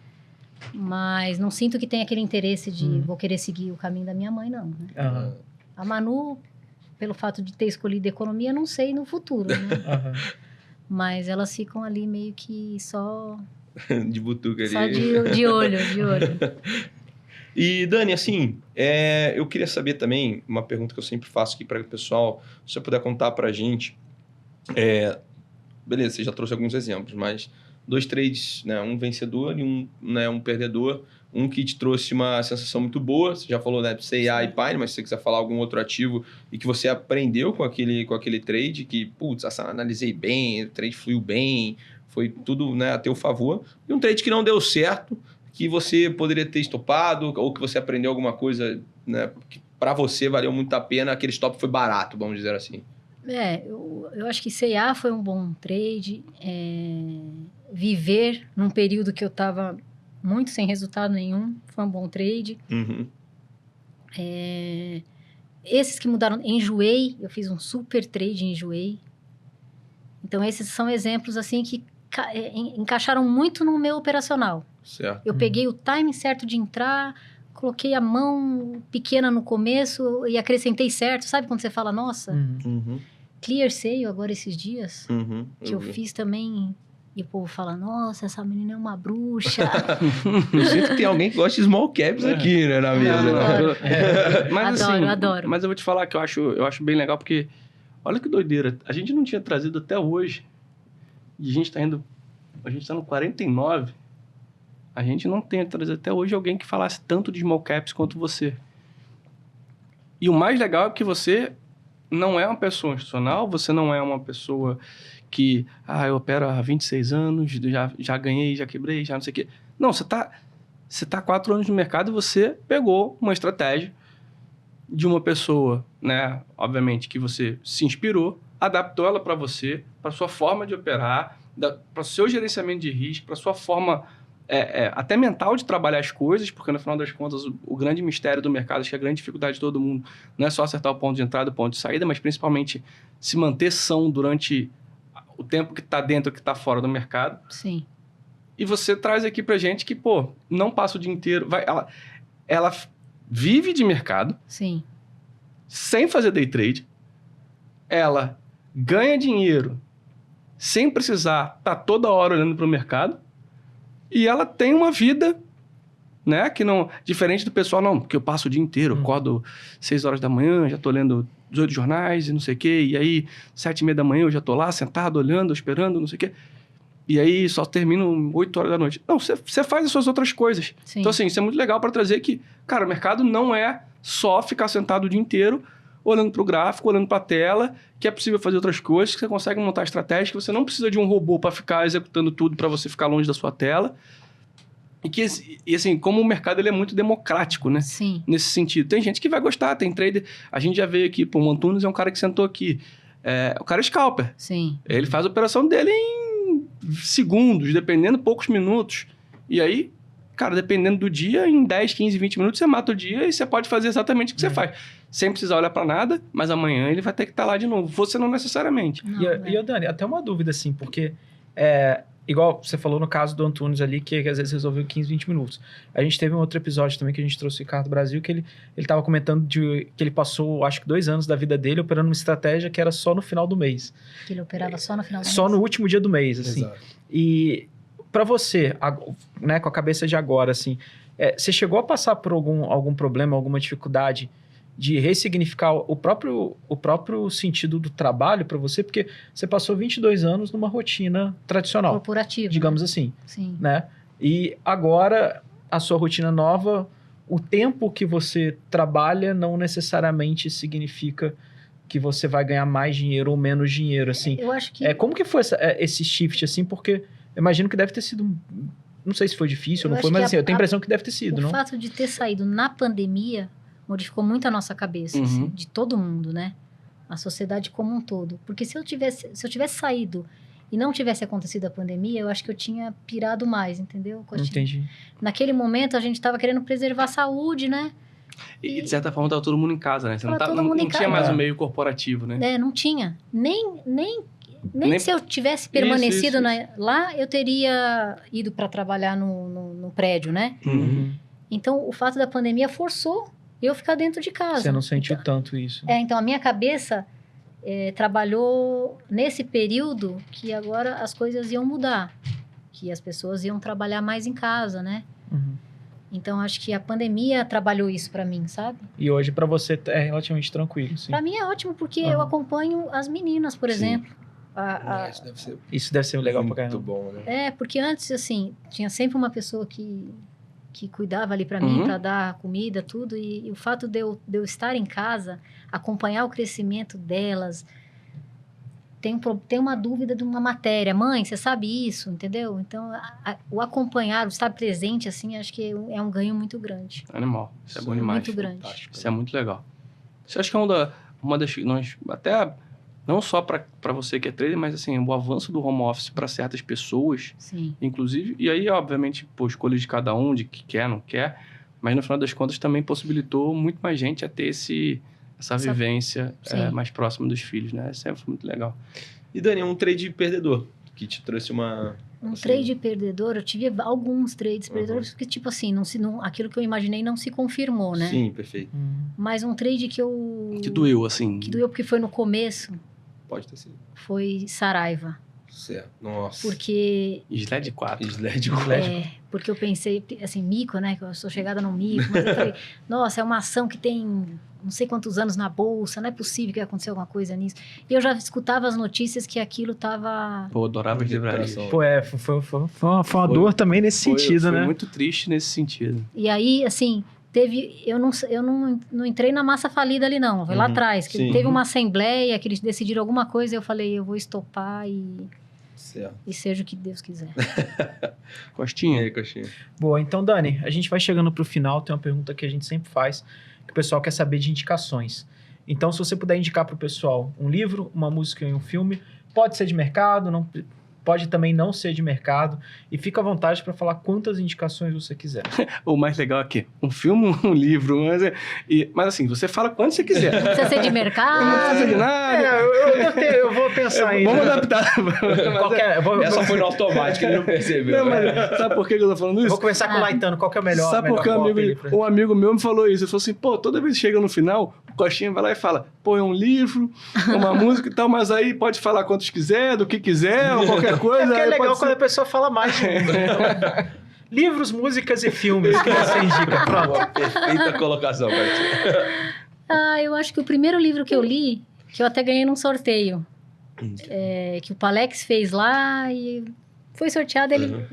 Mas não sinto que tenha aquele interesse de vou querer seguir o caminho da minha mãe, não. Né? Aham. A Manu, pelo fato de ter escolhido economia, não sei no futuro, né? Aham. Mas elas ficam ali meio que só De butuca ali. Só de olho. E, Dani, assim, eu queria saber também, uma pergunta que eu sempre faço aqui para o pessoal, se você puder contar para a gente, beleza, você já trouxe alguns exemplos, mas 2 trades, né, um vencedor e um perdedor, um que te trouxe uma sensação muito boa, você já falou, né, CIA e Pine, mas se você quiser falar algum outro ativo e que você aprendeu com aquele trade, que, putz, analisei bem, o trade fluiu bem, foi tudo, né, a teu favor, e um trade que não deu certo, que você poderia ter estopado, ou que você aprendeu alguma coisa, né, que para você valeu muito a pena, aquele stop foi barato, vamos dizer assim. Eu acho que C&A foi um bom trade. Viver num período que eu estava muito sem resultado nenhum foi um bom trade. Uhum. Esses que mudaram, enjoei, eu fiz um super trade, enjoei. Então, esses são exemplos assim que encaixaram muito no meu operacional. Certo. Eu peguei o timing certo de entrar, coloquei a mão pequena no começo e acrescentei certo. Sabe quando você fala, nossa, Uhum. Clear Sale agora esses dias, Uhum. que eu fiz também, e o povo fala, nossa, essa menina é uma bruxa. Eu sinto que tem alguém que gosta de small caps aqui, né, na mesa. Adoro. Mas, Adoro. Mas eu vou te falar que eu acho bem legal, porque olha que doideira. A gente não tinha trazido até hoje, e a gente tá no 49, a gente não tem trazido até hoje alguém que falasse tanto de small caps quanto você. E o mais legal é que você não é uma pessoa institucional, você não é uma pessoa que, eu opero há 26 anos, já ganhei, já quebrei, já não sei o quê. Não, você tá 4 anos no mercado e você pegou uma estratégia de uma pessoa, né, obviamente, que você se inspirou, adaptou ela para você, para sua forma de operar, para o seu gerenciamento de risco, para sua forma até mental de trabalhar as coisas, porque no final das contas o grande mistério do mercado, acho que a grande dificuldade de todo mundo não é só acertar o ponto de entrada e o ponto de saída, mas principalmente se manter são durante o tempo que está dentro e que está fora do mercado. Sim. E você traz aqui pra gente que, não passa o dia inteiro, ela vive de mercado, Sim. sem fazer day trade, ela ganha dinheiro sem precisar estar toda hora olhando para o mercado, e ela tem uma vida, né, que não, diferente do pessoal, não, porque eu passo o dia inteiro, acordo 6 horas da manhã, já tô lendo 18 jornais e não sei o quê, e aí 7h30 da manhã eu já tô lá sentado, olhando, esperando, não sei o quê, e aí só termino 8 horas da noite. Não, você faz as suas outras coisas. Sim. Então, assim, isso é muito legal para trazer que, cara, o mercado não é só ficar sentado o dia inteiro, olhando para o gráfico, olhando para a tela, que é possível fazer outras coisas, que você consegue montar estratégias, que você não precisa de um robô para ficar executando tudo para você ficar longe da sua tela. E assim, como o mercado ele é muito democrático, né? Sim. Nesse sentido. Tem gente que vai gostar, tem trader... A gente já veio aqui, o Antunes é um cara que sentou aqui. O cara é scalper. Sim. Ele faz a operação dele em segundos, dependendo, poucos minutos. E aí, cara, dependendo do dia, em 10, 15, 20 minutos, você mata o dia e você pode fazer exatamente o que você faz. Sem precisar olhar para nada, mas amanhã ele vai ter que estar lá de novo. Você não necessariamente. Não, E Dani, até uma dúvida, assim, porque igual você falou no caso do Antunes ali, que às vezes resolveu em 15, 20 minutos. A gente teve um outro episódio também que a gente trouxe o Ricardo Brasil, que ele estava comentando que ele passou, acho que 2 anos da vida dele operando uma estratégia que era só no final do mês. Que ele operava só no final do mês. Só no último dia do mês, assim. Exato. E para você, né, com a cabeça de agora, assim, você chegou a passar por algum problema, alguma dificuldade de ressignificar o próprio sentido do trabalho para você? Porque você passou 22 anos numa rotina tradicional, corporativa, digamos né? assim, Sim. né? E agora, a sua rotina nova, o tempo que você trabalha não necessariamente significa que você vai ganhar mais dinheiro ou menos dinheiro, assim. Eu acho que... Como que foi esse shift, assim? Porque eu imagino que deve ter sido... Não sei se foi difícil ou não Eu foi, acho mas que assim, eu tenho a impressão que deve ter sido, O não? fato de ter saído na pandemia modificou muito a nossa cabeça, assim, de todo mundo, né? A sociedade como um todo. Porque se eu tivesse saído e não tivesse acontecido a pandemia, eu acho que eu tinha pirado mais, entendeu, Costinha? Entendi. Naquele momento, a gente estava querendo preservar a saúde, né? E de certa forma, estava todo mundo em casa, né? Você Tava todo mundo em não tinha casa. mais o meio corporativo, né? Não tinha. Nem Nem se eu tivesse permanecido Isso. lá, eu teria ido para trabalhar no prédio, né? Então, o fato da pandemia forçou eu ficar dentro de casa. Você não sentiu tanto isso. Então, a minha cabeça trabalhou nesse período que agora as coisas iam mudar. Que as pessoas iam trabalhar mais em casa, né? Então, acho que a pandemia trabalhou isso para mim, sabe? E hoje para você é relativamente tranquilo, sim. Para mim é ótimo, porque eu acompanho as meninas, por exemplo. Isso deve ser legal pra muito caramba. bom, né? Porque antes, assim, tinha sempre uma pessoa que cuidava ali para mim, para dar comida, tudo. E o fato de eu estar em casa, acompanhar o crescimento delas. Tem uma dúvida de uma matéria. Mãe, você sabe isso, entendeu? Então, o acompanhar, o estar presente, assim, acho que é um ganho muito grande. Animal. Isso é bom demais. Muito grande. Isso é muito legal. Isso acho que é uma das... Até não só para você que é trader, mas assim, o avanço do home office para certas pessoas, Sim. inclusive, e aí, obviamente, escolha de cada um, de que quer, não quer, mas no final das contas também possibilitou muito mais gente a ter essa vivência mais próxima dos filhos, né? Isso foi muito legal. E Dani, um trade perdedor que te trouxe uma... Trade perdedor, eu tive alguns trades perdedores, que tipo assim, aquilo que eu imaginei não se confirmou, né? Sim, perfeito. Mas um trade que eu... Que doeu, assim. Que doeu porque foi no começo. Pode ter sido. Foi Saraiva. Certo. Nossa. Porque... SLED 4. SLED 4. Porque eu pensei, assim, mico, né? Que eu sou chegada no mico. Mas eu falei, nossa, é uma ação que tem não sei quantos anos na bolsa, não é possível que aconteça alguma coisa nisso. E eu já escutava as notícias que aquilo tava... Pô, adorava as livrarias. Pô, foi uma dor também nesse sentido, né? Foi muito triste nesse sentido. E aí, assim... eu não entrei na massa falida ali, não. Foi lá atrás. Que teve uma assembleia que eles decidiram alguma coisa. Eu falei, eu vou estopar e seja o que Deus quiser. Costinha. E aí, Costinha? Boa, então, Dani, a gente vai chegando pro final. Tem uma pergunta que a gente sempre faz, que o pessoal quer saber de indicações. Então, se você puder indicar pro pessoal um livro, uma música e um filme, pode ser de mercado, pode também não ser de mercado, e fica à vontade para falar quantas indicações você quiser. O mais legal aqui, um filme, um livro, mas assim, você fala quanto você quiser. Não precisa ser de mercado. Não precisa de nada. Eu vou pensar ainda. Vamos adaptar. Essa foi no automático, ele não percebeu. Não, mas sabe por que eu tô falando isso? Eu vou começar com o Laitano, qual que é o melhor? Sabe por que um amigo meu me falou isso? Ele falou assim, pô, toda vez que chega no final, o Coxinha vai lá e fala, pô, é um livro, é uma música e tal, mas aí pode falar quantos quiser, do que quiser, ou qualquer coisa. É porque é legal quando a pessoa fala mais de um. Livros, músicas e filmes que você indica. Pronto. Perfeita colocação, Paty. Eu acho que o primeiro livro que eu li, que eu até ganhei num sorteio, que o Palex fez lá e foi sorteado, ele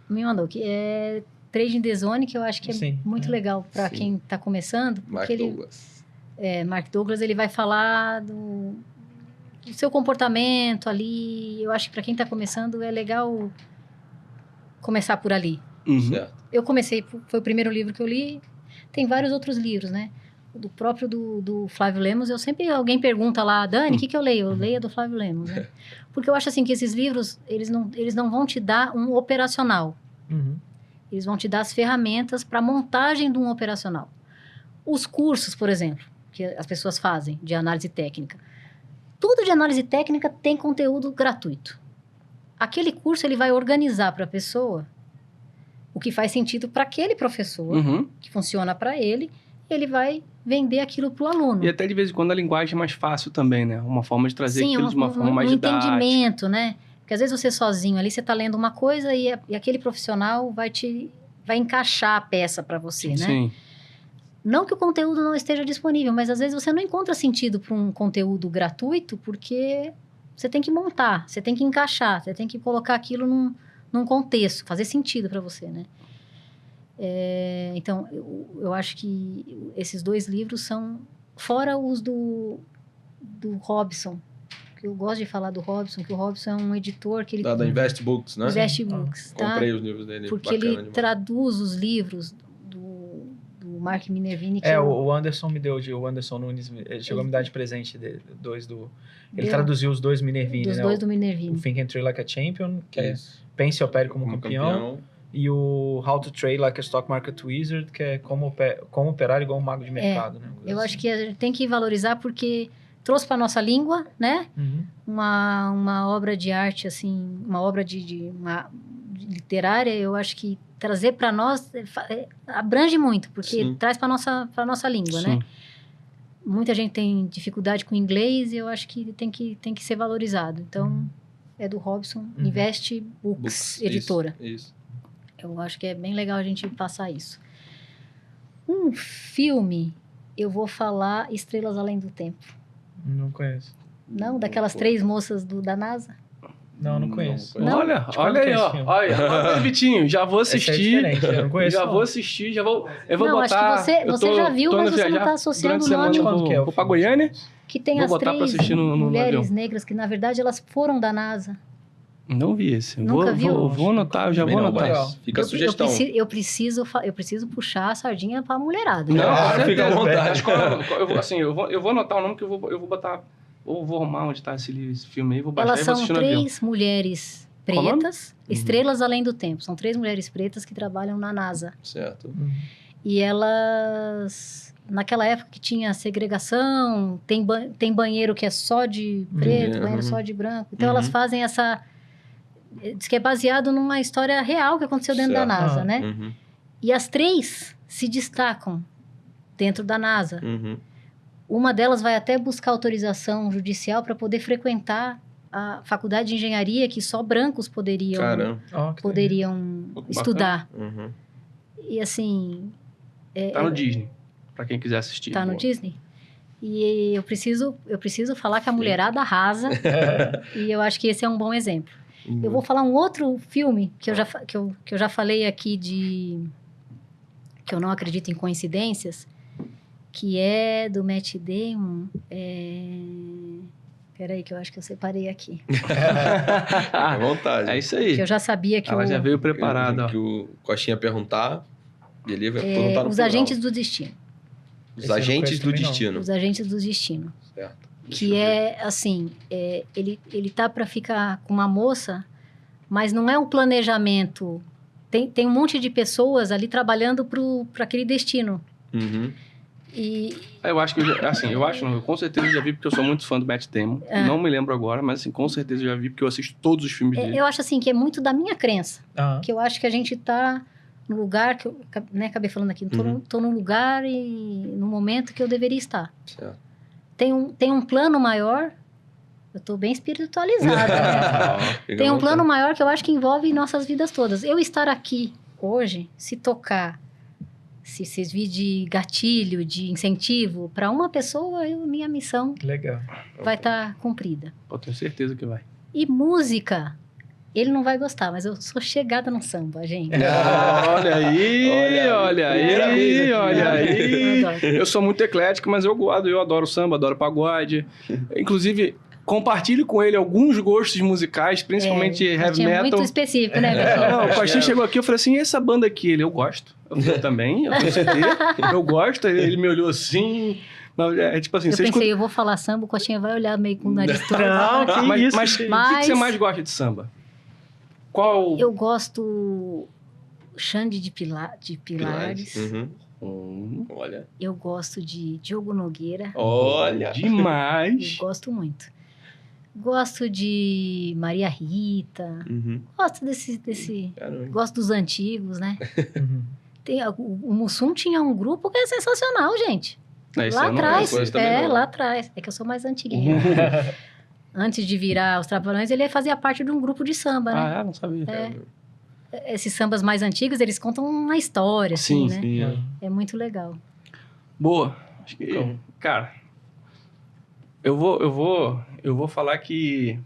me mandou, que é Trading the Zone, que eu acho que é muito legal para quem está começando. Mark Douglas, ele vai falar do seu comportamento ali. Eu acho que para quem está começando é legal começar por ali. Eu comecei, foi o primeiro livro que eu li. Tem vários outros livros, né? Do próprio do Flávio Lemos, alguém pergunta lá, Dani, o que eu leio? Eu leio do Flávio Lemos, né? Porque eu acho assim que esses livros, eles não vão te dar um operacional. Eles vão te dar as ferramentas para montagem de um operacional. Os cursos, por exemplo, que as pessoas fazem de análise técnica. Tudo de análise técnica tem conteúdo gratuito. Aquele curso, ele vai organizar para a pessoa o que faz sentido para aquele professor, que funciona para ele, ele vai vender aquilo para o aluno. E até de vez em quando a linguagem é mais fácil também, né? Uma forma de trazer aquilo de uma forma mais didática. Entendimento, né? Porque às vezes você sozinho ali, você está lendo uma coisa e aquele profissional vai encaixar a peça para você, né? Sim. Não que o conteúdo não esteja disponível, mas às vezes você não encontra sentido para um conteúdo gratuito, porque você tem que montar, você tem que encaixar, você tem que colocar aquilo num contexto, fazer sentido para você, né? Então, eu acho que esses dois livros são, fora os do Robson, que eu gosto de falar do Robson, que o Robson é um editor que ele... Da Invest Books, né? Invest Books, tá? Comprei os livros dele. Porque ele traduz os livros do Mark Minervini. O Anderson me deu, o Anderson Nunes, ele chegou a me dar de presente ele traduziu os dois Minervini, dos né? Dois do Minervini. O Think and Trade Like a Champion, que é Pense e Opere como campeão. E o How to Trade Like a Stock Market Wizard, que é como operar igual um mago de mercado, né? Eu acho que a gente tem que valorizar porque trouxe para nossa língua, né? Uhum. Uma obra de arte, assim, uma obra literária, eu acho que trazer para nós abrange muito, porque Sim. traz para nossa língua, né? Muita gente tem dificuldade com inglês e eu acho que tem que ser valorizado. Então, é do Robson, Invest Books, editora. Isso. Eu acho que é bem legal a gente passar isso. Um filme, eu vou falar Estrelas Além do Tempo. Não conheço. Não? Daquelas 3 moças da NASA? Não conheço. Não? Olha quando aí, que é esse ó. filme? Olha, Vitinho, já vou Esse é assistir. diferente, eu não conheço. Já não. vou assistir, eu vou Não, botar... acho que você já viu, mas você não viajar tá associando durante a o nome. semana, Quando que é o vou pra filme? Goiânia. Que tem Vou as botar pra 3 assistir no mulheres avião. negras que, na verdade, elas foram da NASA. Não vi esse. Nunca viu? Vou anotar, eu já Também vou não, anotar. mas Legal. fica a sugestão. Eu preciso puxar a sardinha pra mulherada. Não, Ah, com fica à certeza. vontade. Eu vou anotar o nome que eu vou botar... Ou vou arrumar onde tá esse filme aí, vou baixar Elas e vou são assistir no avião. 3 mulheres Qual o nome? pretas, estrelas além do tempo. São 3 mulheres pretas que trabalham na NASA. Certo. E elas... Naquela época que tinha segregação, tem banheiro que é só de preto, Uhum. banheiro só de branco. Então, Uhum. elas fazem essa... Diz que é baseado numa história real que aconteceu dentro da Certo. NASA, Ah. né? Uhum. E as 3 se destacam dentro da NASA. Uhum. Uma delas vai até buscar autorização judicial para poder frequentar a faculdade de engenharia que só brancos poderiam Caramba. Ó, que poderiam Pô, que estudar. Uhum. E assim, Tá no Disney, pra quem quiser assistir. tá no Boa. Disney. E eu preciso falar que a mulherada arrasa. E eu acho que esse é um bom exemplo. Eu vou falar um outro filme que eu já falei aqui que eu não acredito em coincidências, que é do Matt Damon. Peraí, que eu acho que eu separei aqui. À vontade. É isso aí. Que eu já sabia que Ela já veio preparada, ó. Que o Coxinha perguntar, e ele vai perguntar no Os plural. Agentes do Destino. Os Esse eu não Agentes conheço do também, não. Destino. Os Agentes do Destino. Certo. Que é, assim, ele tá para ficar com uma moça, mas não é um planejamento. Tem um monte de pessoas ali trabalhando para aquele destino. Uhum. E Eu acho que, eu com certeza já vi, porque eu sou muito fã do Matt Damon. Não me lembro agora, mas assim, com certeza já vi, porque eu assisto todos os filmes dele. eu acho, assim, que é muito da minha crença. Aham. Que eu acho que a gente tá no lugar que eu, né, acabei falando aqui. Tô no lugar e no momento que eu deveria estar. Certo. Tem um plano maior. Eu tô bem espiritualizada, né? Fica Tem à um plano vontade. maior que eu acho que envolve nossas vidas todas. Eu estar aqui hoje, se tocar, se servir de gatilho, de incentivo para uma pessoa, minha missão Legal. vai estar cumprida. Pô, tenho certeza que vai. E música, ele não vai gostar, mas eu sou chegada no samba, gente. Olha aí, olha Primeira aí, vez aqui, olha né? aí. Eu adoro. Eu sou muito eclético, mas eu adoro samba, adoro pagode. Inclusive, compartilho com ele alguns gostos musicais, principalmente heavy Tinha metal. muito específico, né, Betinho? Não, o Acho Coxinha que chegou aqui, eu falei assim, e essa banda aqui? Eu gosto. Eu também, eu tenho certeza. Eu gosto. Ele me olhou assim. Tipo assim, Eu você pensei, eu vou falar samba, o Coxinha vai olhar meio com o nariz torto. Não, que Mas, isso. mas o que Mas- você mais gosta de samba? Qual? Eu gosto Xande de Pilares. Uhum. Olha. Eu gosto de Diogo Nogueira. Olha. Demais. Eu gosto muito. Gosto de Maria Rita. Uhum. Gosto desse... Caramba. Gosto dos antigos, né? Uhum. O Mussum tinha um grupo que é sensacional, gente. Esse Lá eu não atrás. conheço também não. Lá atrás. É que eu sou mais antiguinha. Antes de virar os Trapalhões, ele fazia parte de um grupo de samba, né? Ah, não sabia. Esses sambas mais antigos, eles contam uma história, assim, Sim, né? Sim, é. É muito legal. Boa. Acho que, cara, eu vou falar que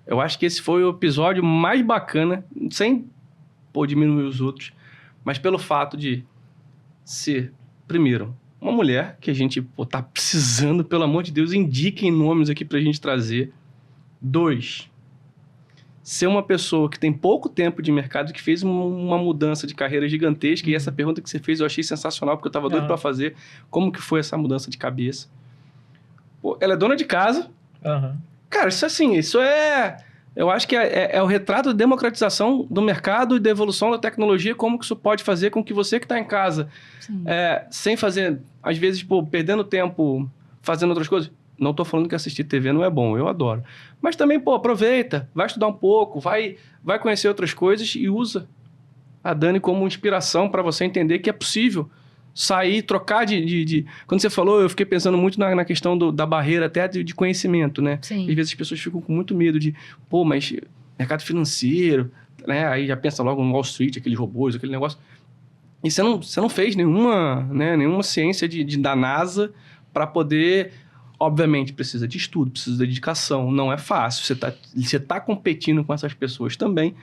eu acho que esse foi o episódio mais bacana, sem diminuir os outros, mas pelo fato de ser, primeiro, uma mulher que a gente tá precisando, pelo amor de Deus, indiquem nomes aqui pra gente trazer. 2, ser uma pessoa que tem pouco tempo de mercado, que fez uma mudança de carreira gigantesca, e essa pergunta que você fez eu achei sensacional, porque eu tava doido pra fazer. Como que foi essa mudança de cabeça? Pô, ela é dona de casa. Aham. Cara, isso é... Eu acho que é o retrato da democratização do mercado e da evolução da tecnologia, como que isso pode fazer com que você que está em casa, Sim. sem fazer, às vezes, perdendo tempo fazendo outras coisas, Não tô falando que assistir TV não é bom, eu adoro. Mas também, pô, aproveita, vai estudar um pouco, vai conhecer outras coisas e usa a Dani como inspiração para você entender que é possível sair, trocar de... Quando você falou, eu fiquei pensando muito na questão da barreira até de conhecimento, né? Sim. Às vezes as pessoas ficam com muito medo de, pô, mas mercado financeiro, né? Aí já pensa logo no Wall Street, aqueles robôs, aquele negócio. E você não fez nenhuma ciência da NASA para poder... Obviamente, precisa de estudo, precisa de dedicação, não é fácil. Você tá competindo com essas pessoas também,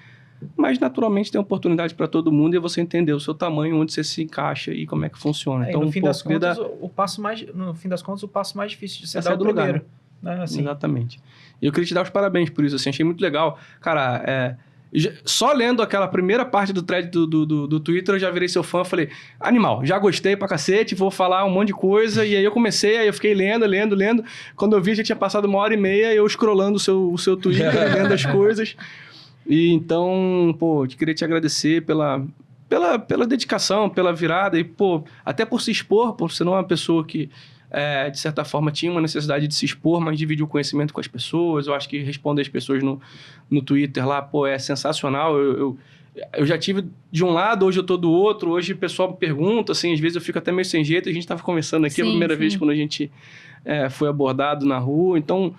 mas naturalmente tem oportunidade para todo mundo e você entender o seu tamanho, onde você se encaixa e como é que funciona. Então, no fim das contas, o passo mais difícil de ser dar é do lugar, primeiro. Né? Assim. Exatamente. E eu queria te dar os parabéns por isso, assim, achei muito legal. Cara, só lendo aquela primeira parte do thread do Twitter, eu já virei seu fã, falei, animal, já gostei pra cacete, vou falar um monte de coisa, e aí eu fiquei lendo, quando eu vi já tinha passado 1h30, eu scrollando o seu Twitter, lendo as coisas, e então, pô, queria te agradecer pela dedicação, pela virada, e pô, até por se expor, por ser uma pessoa que de certa forma tinha uma necessidade de se expor, mas dividir o conhecimento com as pessoas. Eu acho que responder as pessoas no Twitter lá, pô, é sensacional. Eu já tive de um lado, hoje eu tô do outro. Hoje o pessoal me pergunta, assim, às vezes eu fico até meio sem jeito. A gente estava conversando aqui a primeira vez quando a gente foi abordado na rua. Então,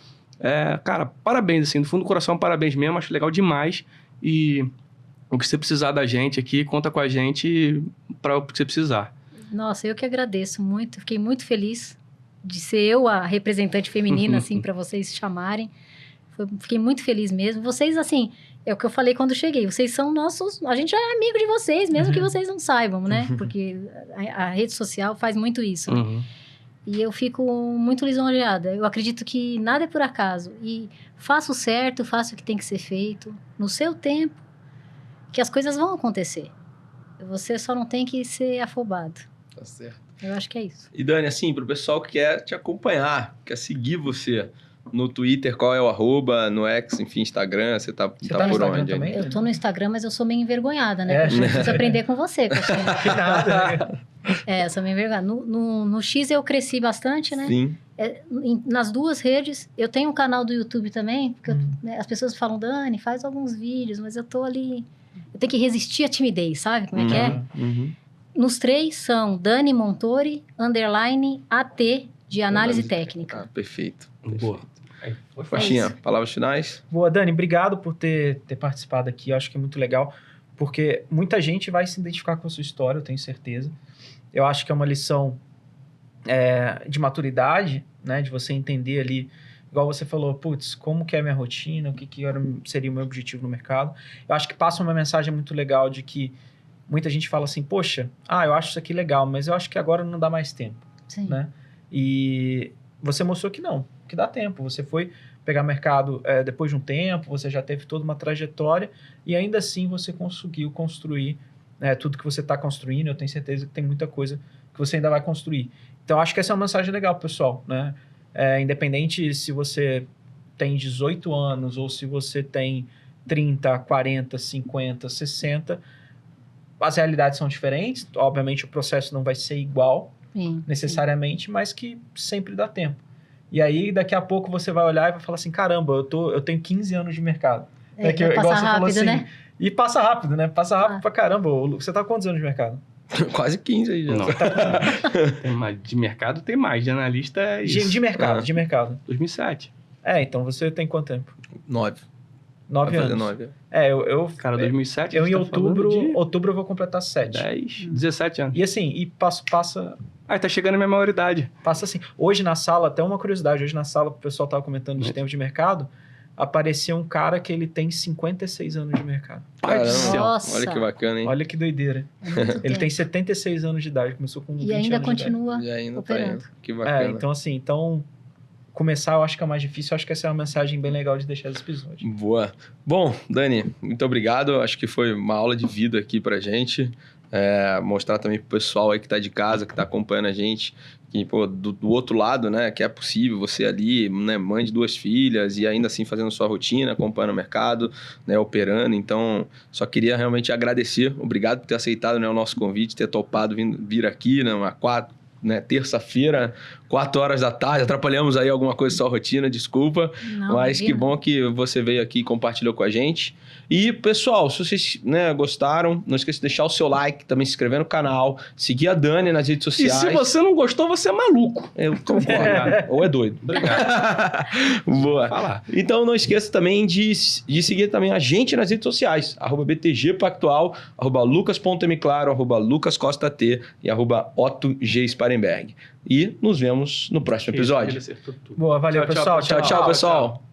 cara, parabéns, assim, do fundo do coração, parabéns mesmo. Acho legal demais. E o que você precisar da gente aqui, conta com a gente para o que você precisar. Nossa, eu que agradeço muito. Fiquei muito feliz de ser eu a representante feminina, assim, para vocês chamarem. Fiquei muito feliz mesmo. Vocês, assim, é o que eu falei quando cheguei. Vocês são nossos... A gente já é amigo de vocês, mesmo que vocês não saibam, né? Porque a rede social faz muito isso, né? Uhum. E eu fico muito lisonjeada. Eu acredito que nada é por acaso. E faça o certo, faça o que tem que ser feito. No seu tempo, que as coisas vão acontecer. Você só não tem que ser afobado. Tá certo. Eu acho que é isso. E Dani, assim, pro pessoal que quer te acompanhar, quer seguir você no Twitter, qual é o @, no X, enfim, Instagram, você tá no por Instagram onde? também? Eu tô no Instagram, mas eu sou meio envergonhada, né? É. Eu preciso aprender com você. Que eu sou... Que nada, né? Eu sou meio envergonhada. No X eu cresci bastante, né? Sim. Nas duas redes. Eu tenho um canal do YouTube também, porque as pessoas falam, Dani, faz alguns vídeos, mas eu tô ali... Eu tenho que resistir à timidez, sabe como é que é? Uhum. Nos 3 são Dani Montori, _AT, de análise técnica. Ah, perfeito. Boa. Faixinha, palavras finais? Boa, Dani, obrigado por ter participado aqui. Eu acho que é muito legal, porque muita gente vai se identificar com a sua história, eu tenho certeza. Eu acho que é uma lição de maturidade, né? De você entender ali, igual você falou, putz, como que é a minha rotina, o que seria o meu objetivo no mercado. Eu acho que passa uma mensagem muito legal de que muita gente fala assim, poxa, eu acho isso aqui legal, mas eu acho que agora não dá mais tempo, Sim. né? E você mostrou que não, que dá tempo. Você foi pegar mercado depois de um tempo, você já teve toda uma trajetória e ainda assim você conseguiu construir tudo que você está construindo. Eu tenho certeza que tem muita coisa que você ainda vai construir. Então, acho que essa é uma mensagem legal, pessoal, né? Independente se você tem 18 anos ou se você tem 30, 40, 50, 60... As realidades são diferentes, obviamente o processo não vai ser igual, necessariamente, mas que sempre dá tempo. E aí, daqui a pouco, você vai olhar e vai falar assim, caramba, eu tenho 15 anos de mercado. Vai passar rápido, né? E passa rápido, né? Passa rápido pra caramba. Você tá com quantos anos de mercado? Quase 15 aí já. Não. De mercado tem mais, de analista é isso. De mercado. 2007. então você tem quanto tempo? 9. 9 anos. 9. Cara, 2007... Eu em outubro eu vou completar 7. 17 anos. E assim, passa... Tá chegando a minha maioridade. Passa assim. Hoje na sala, até uma curiosidade, hoje na sala, o pessoal tava comentando de tempo de mercado, apareceu um cara que ele tem 56 anos de mercado. Pai do céu. Nossa. Olha que bacana, hein? Olha que doideira. Ele tem 76 anos de idade, começou com 20 E ainda anos continua E ainda operando. tá indo. Que bacana. então assim, começar eu acho que é o mais difícil. Eu acho que essa é uma mensagem bem legal de deixar esse episódio. Boa. Bom, Dani, muito obrigado. Acho que foi uma aula de vida aqui pra gente. Mostrar também pro pessoal aí que tá de casa, que tá acompanhando a gente, que, pô, do outro lado, né, que é possível você ali, né, mãe de 2 filhas e ainda assim fazendo sua rotina, acompanhando o mercado, né, operando. Então, só queria realmente agradecer. Obrigado por ter aceitado, né, o nosso convite, ter topado vir aqui, né, terça-feira, 4 horas da tarde, atrapalhamos aí alguma coisa da sua rotina, desculpa. Não, Mas que imagina. bom que você veio aqui e compartilhou com a gente. E, pessoal, se vocês gostaram, não esqueça de deixar o seu like, também se inscrever no canal, seguir a Dani nas redes E sociais. se você não gostou, você é maluco. Eu concordo. Ou é doido. Obrigado. Boa. Falar. Então não esqueça também de seguir também a gente nas redes sociais, @BTGpactual, @lucas.mclaro, @lucascosta.t e @OttoG Sparenberg. E nos vemos no próximo episódio. Boa, valeu, Tchau, tchau, pessoal. Tchau, tchau, pessoal.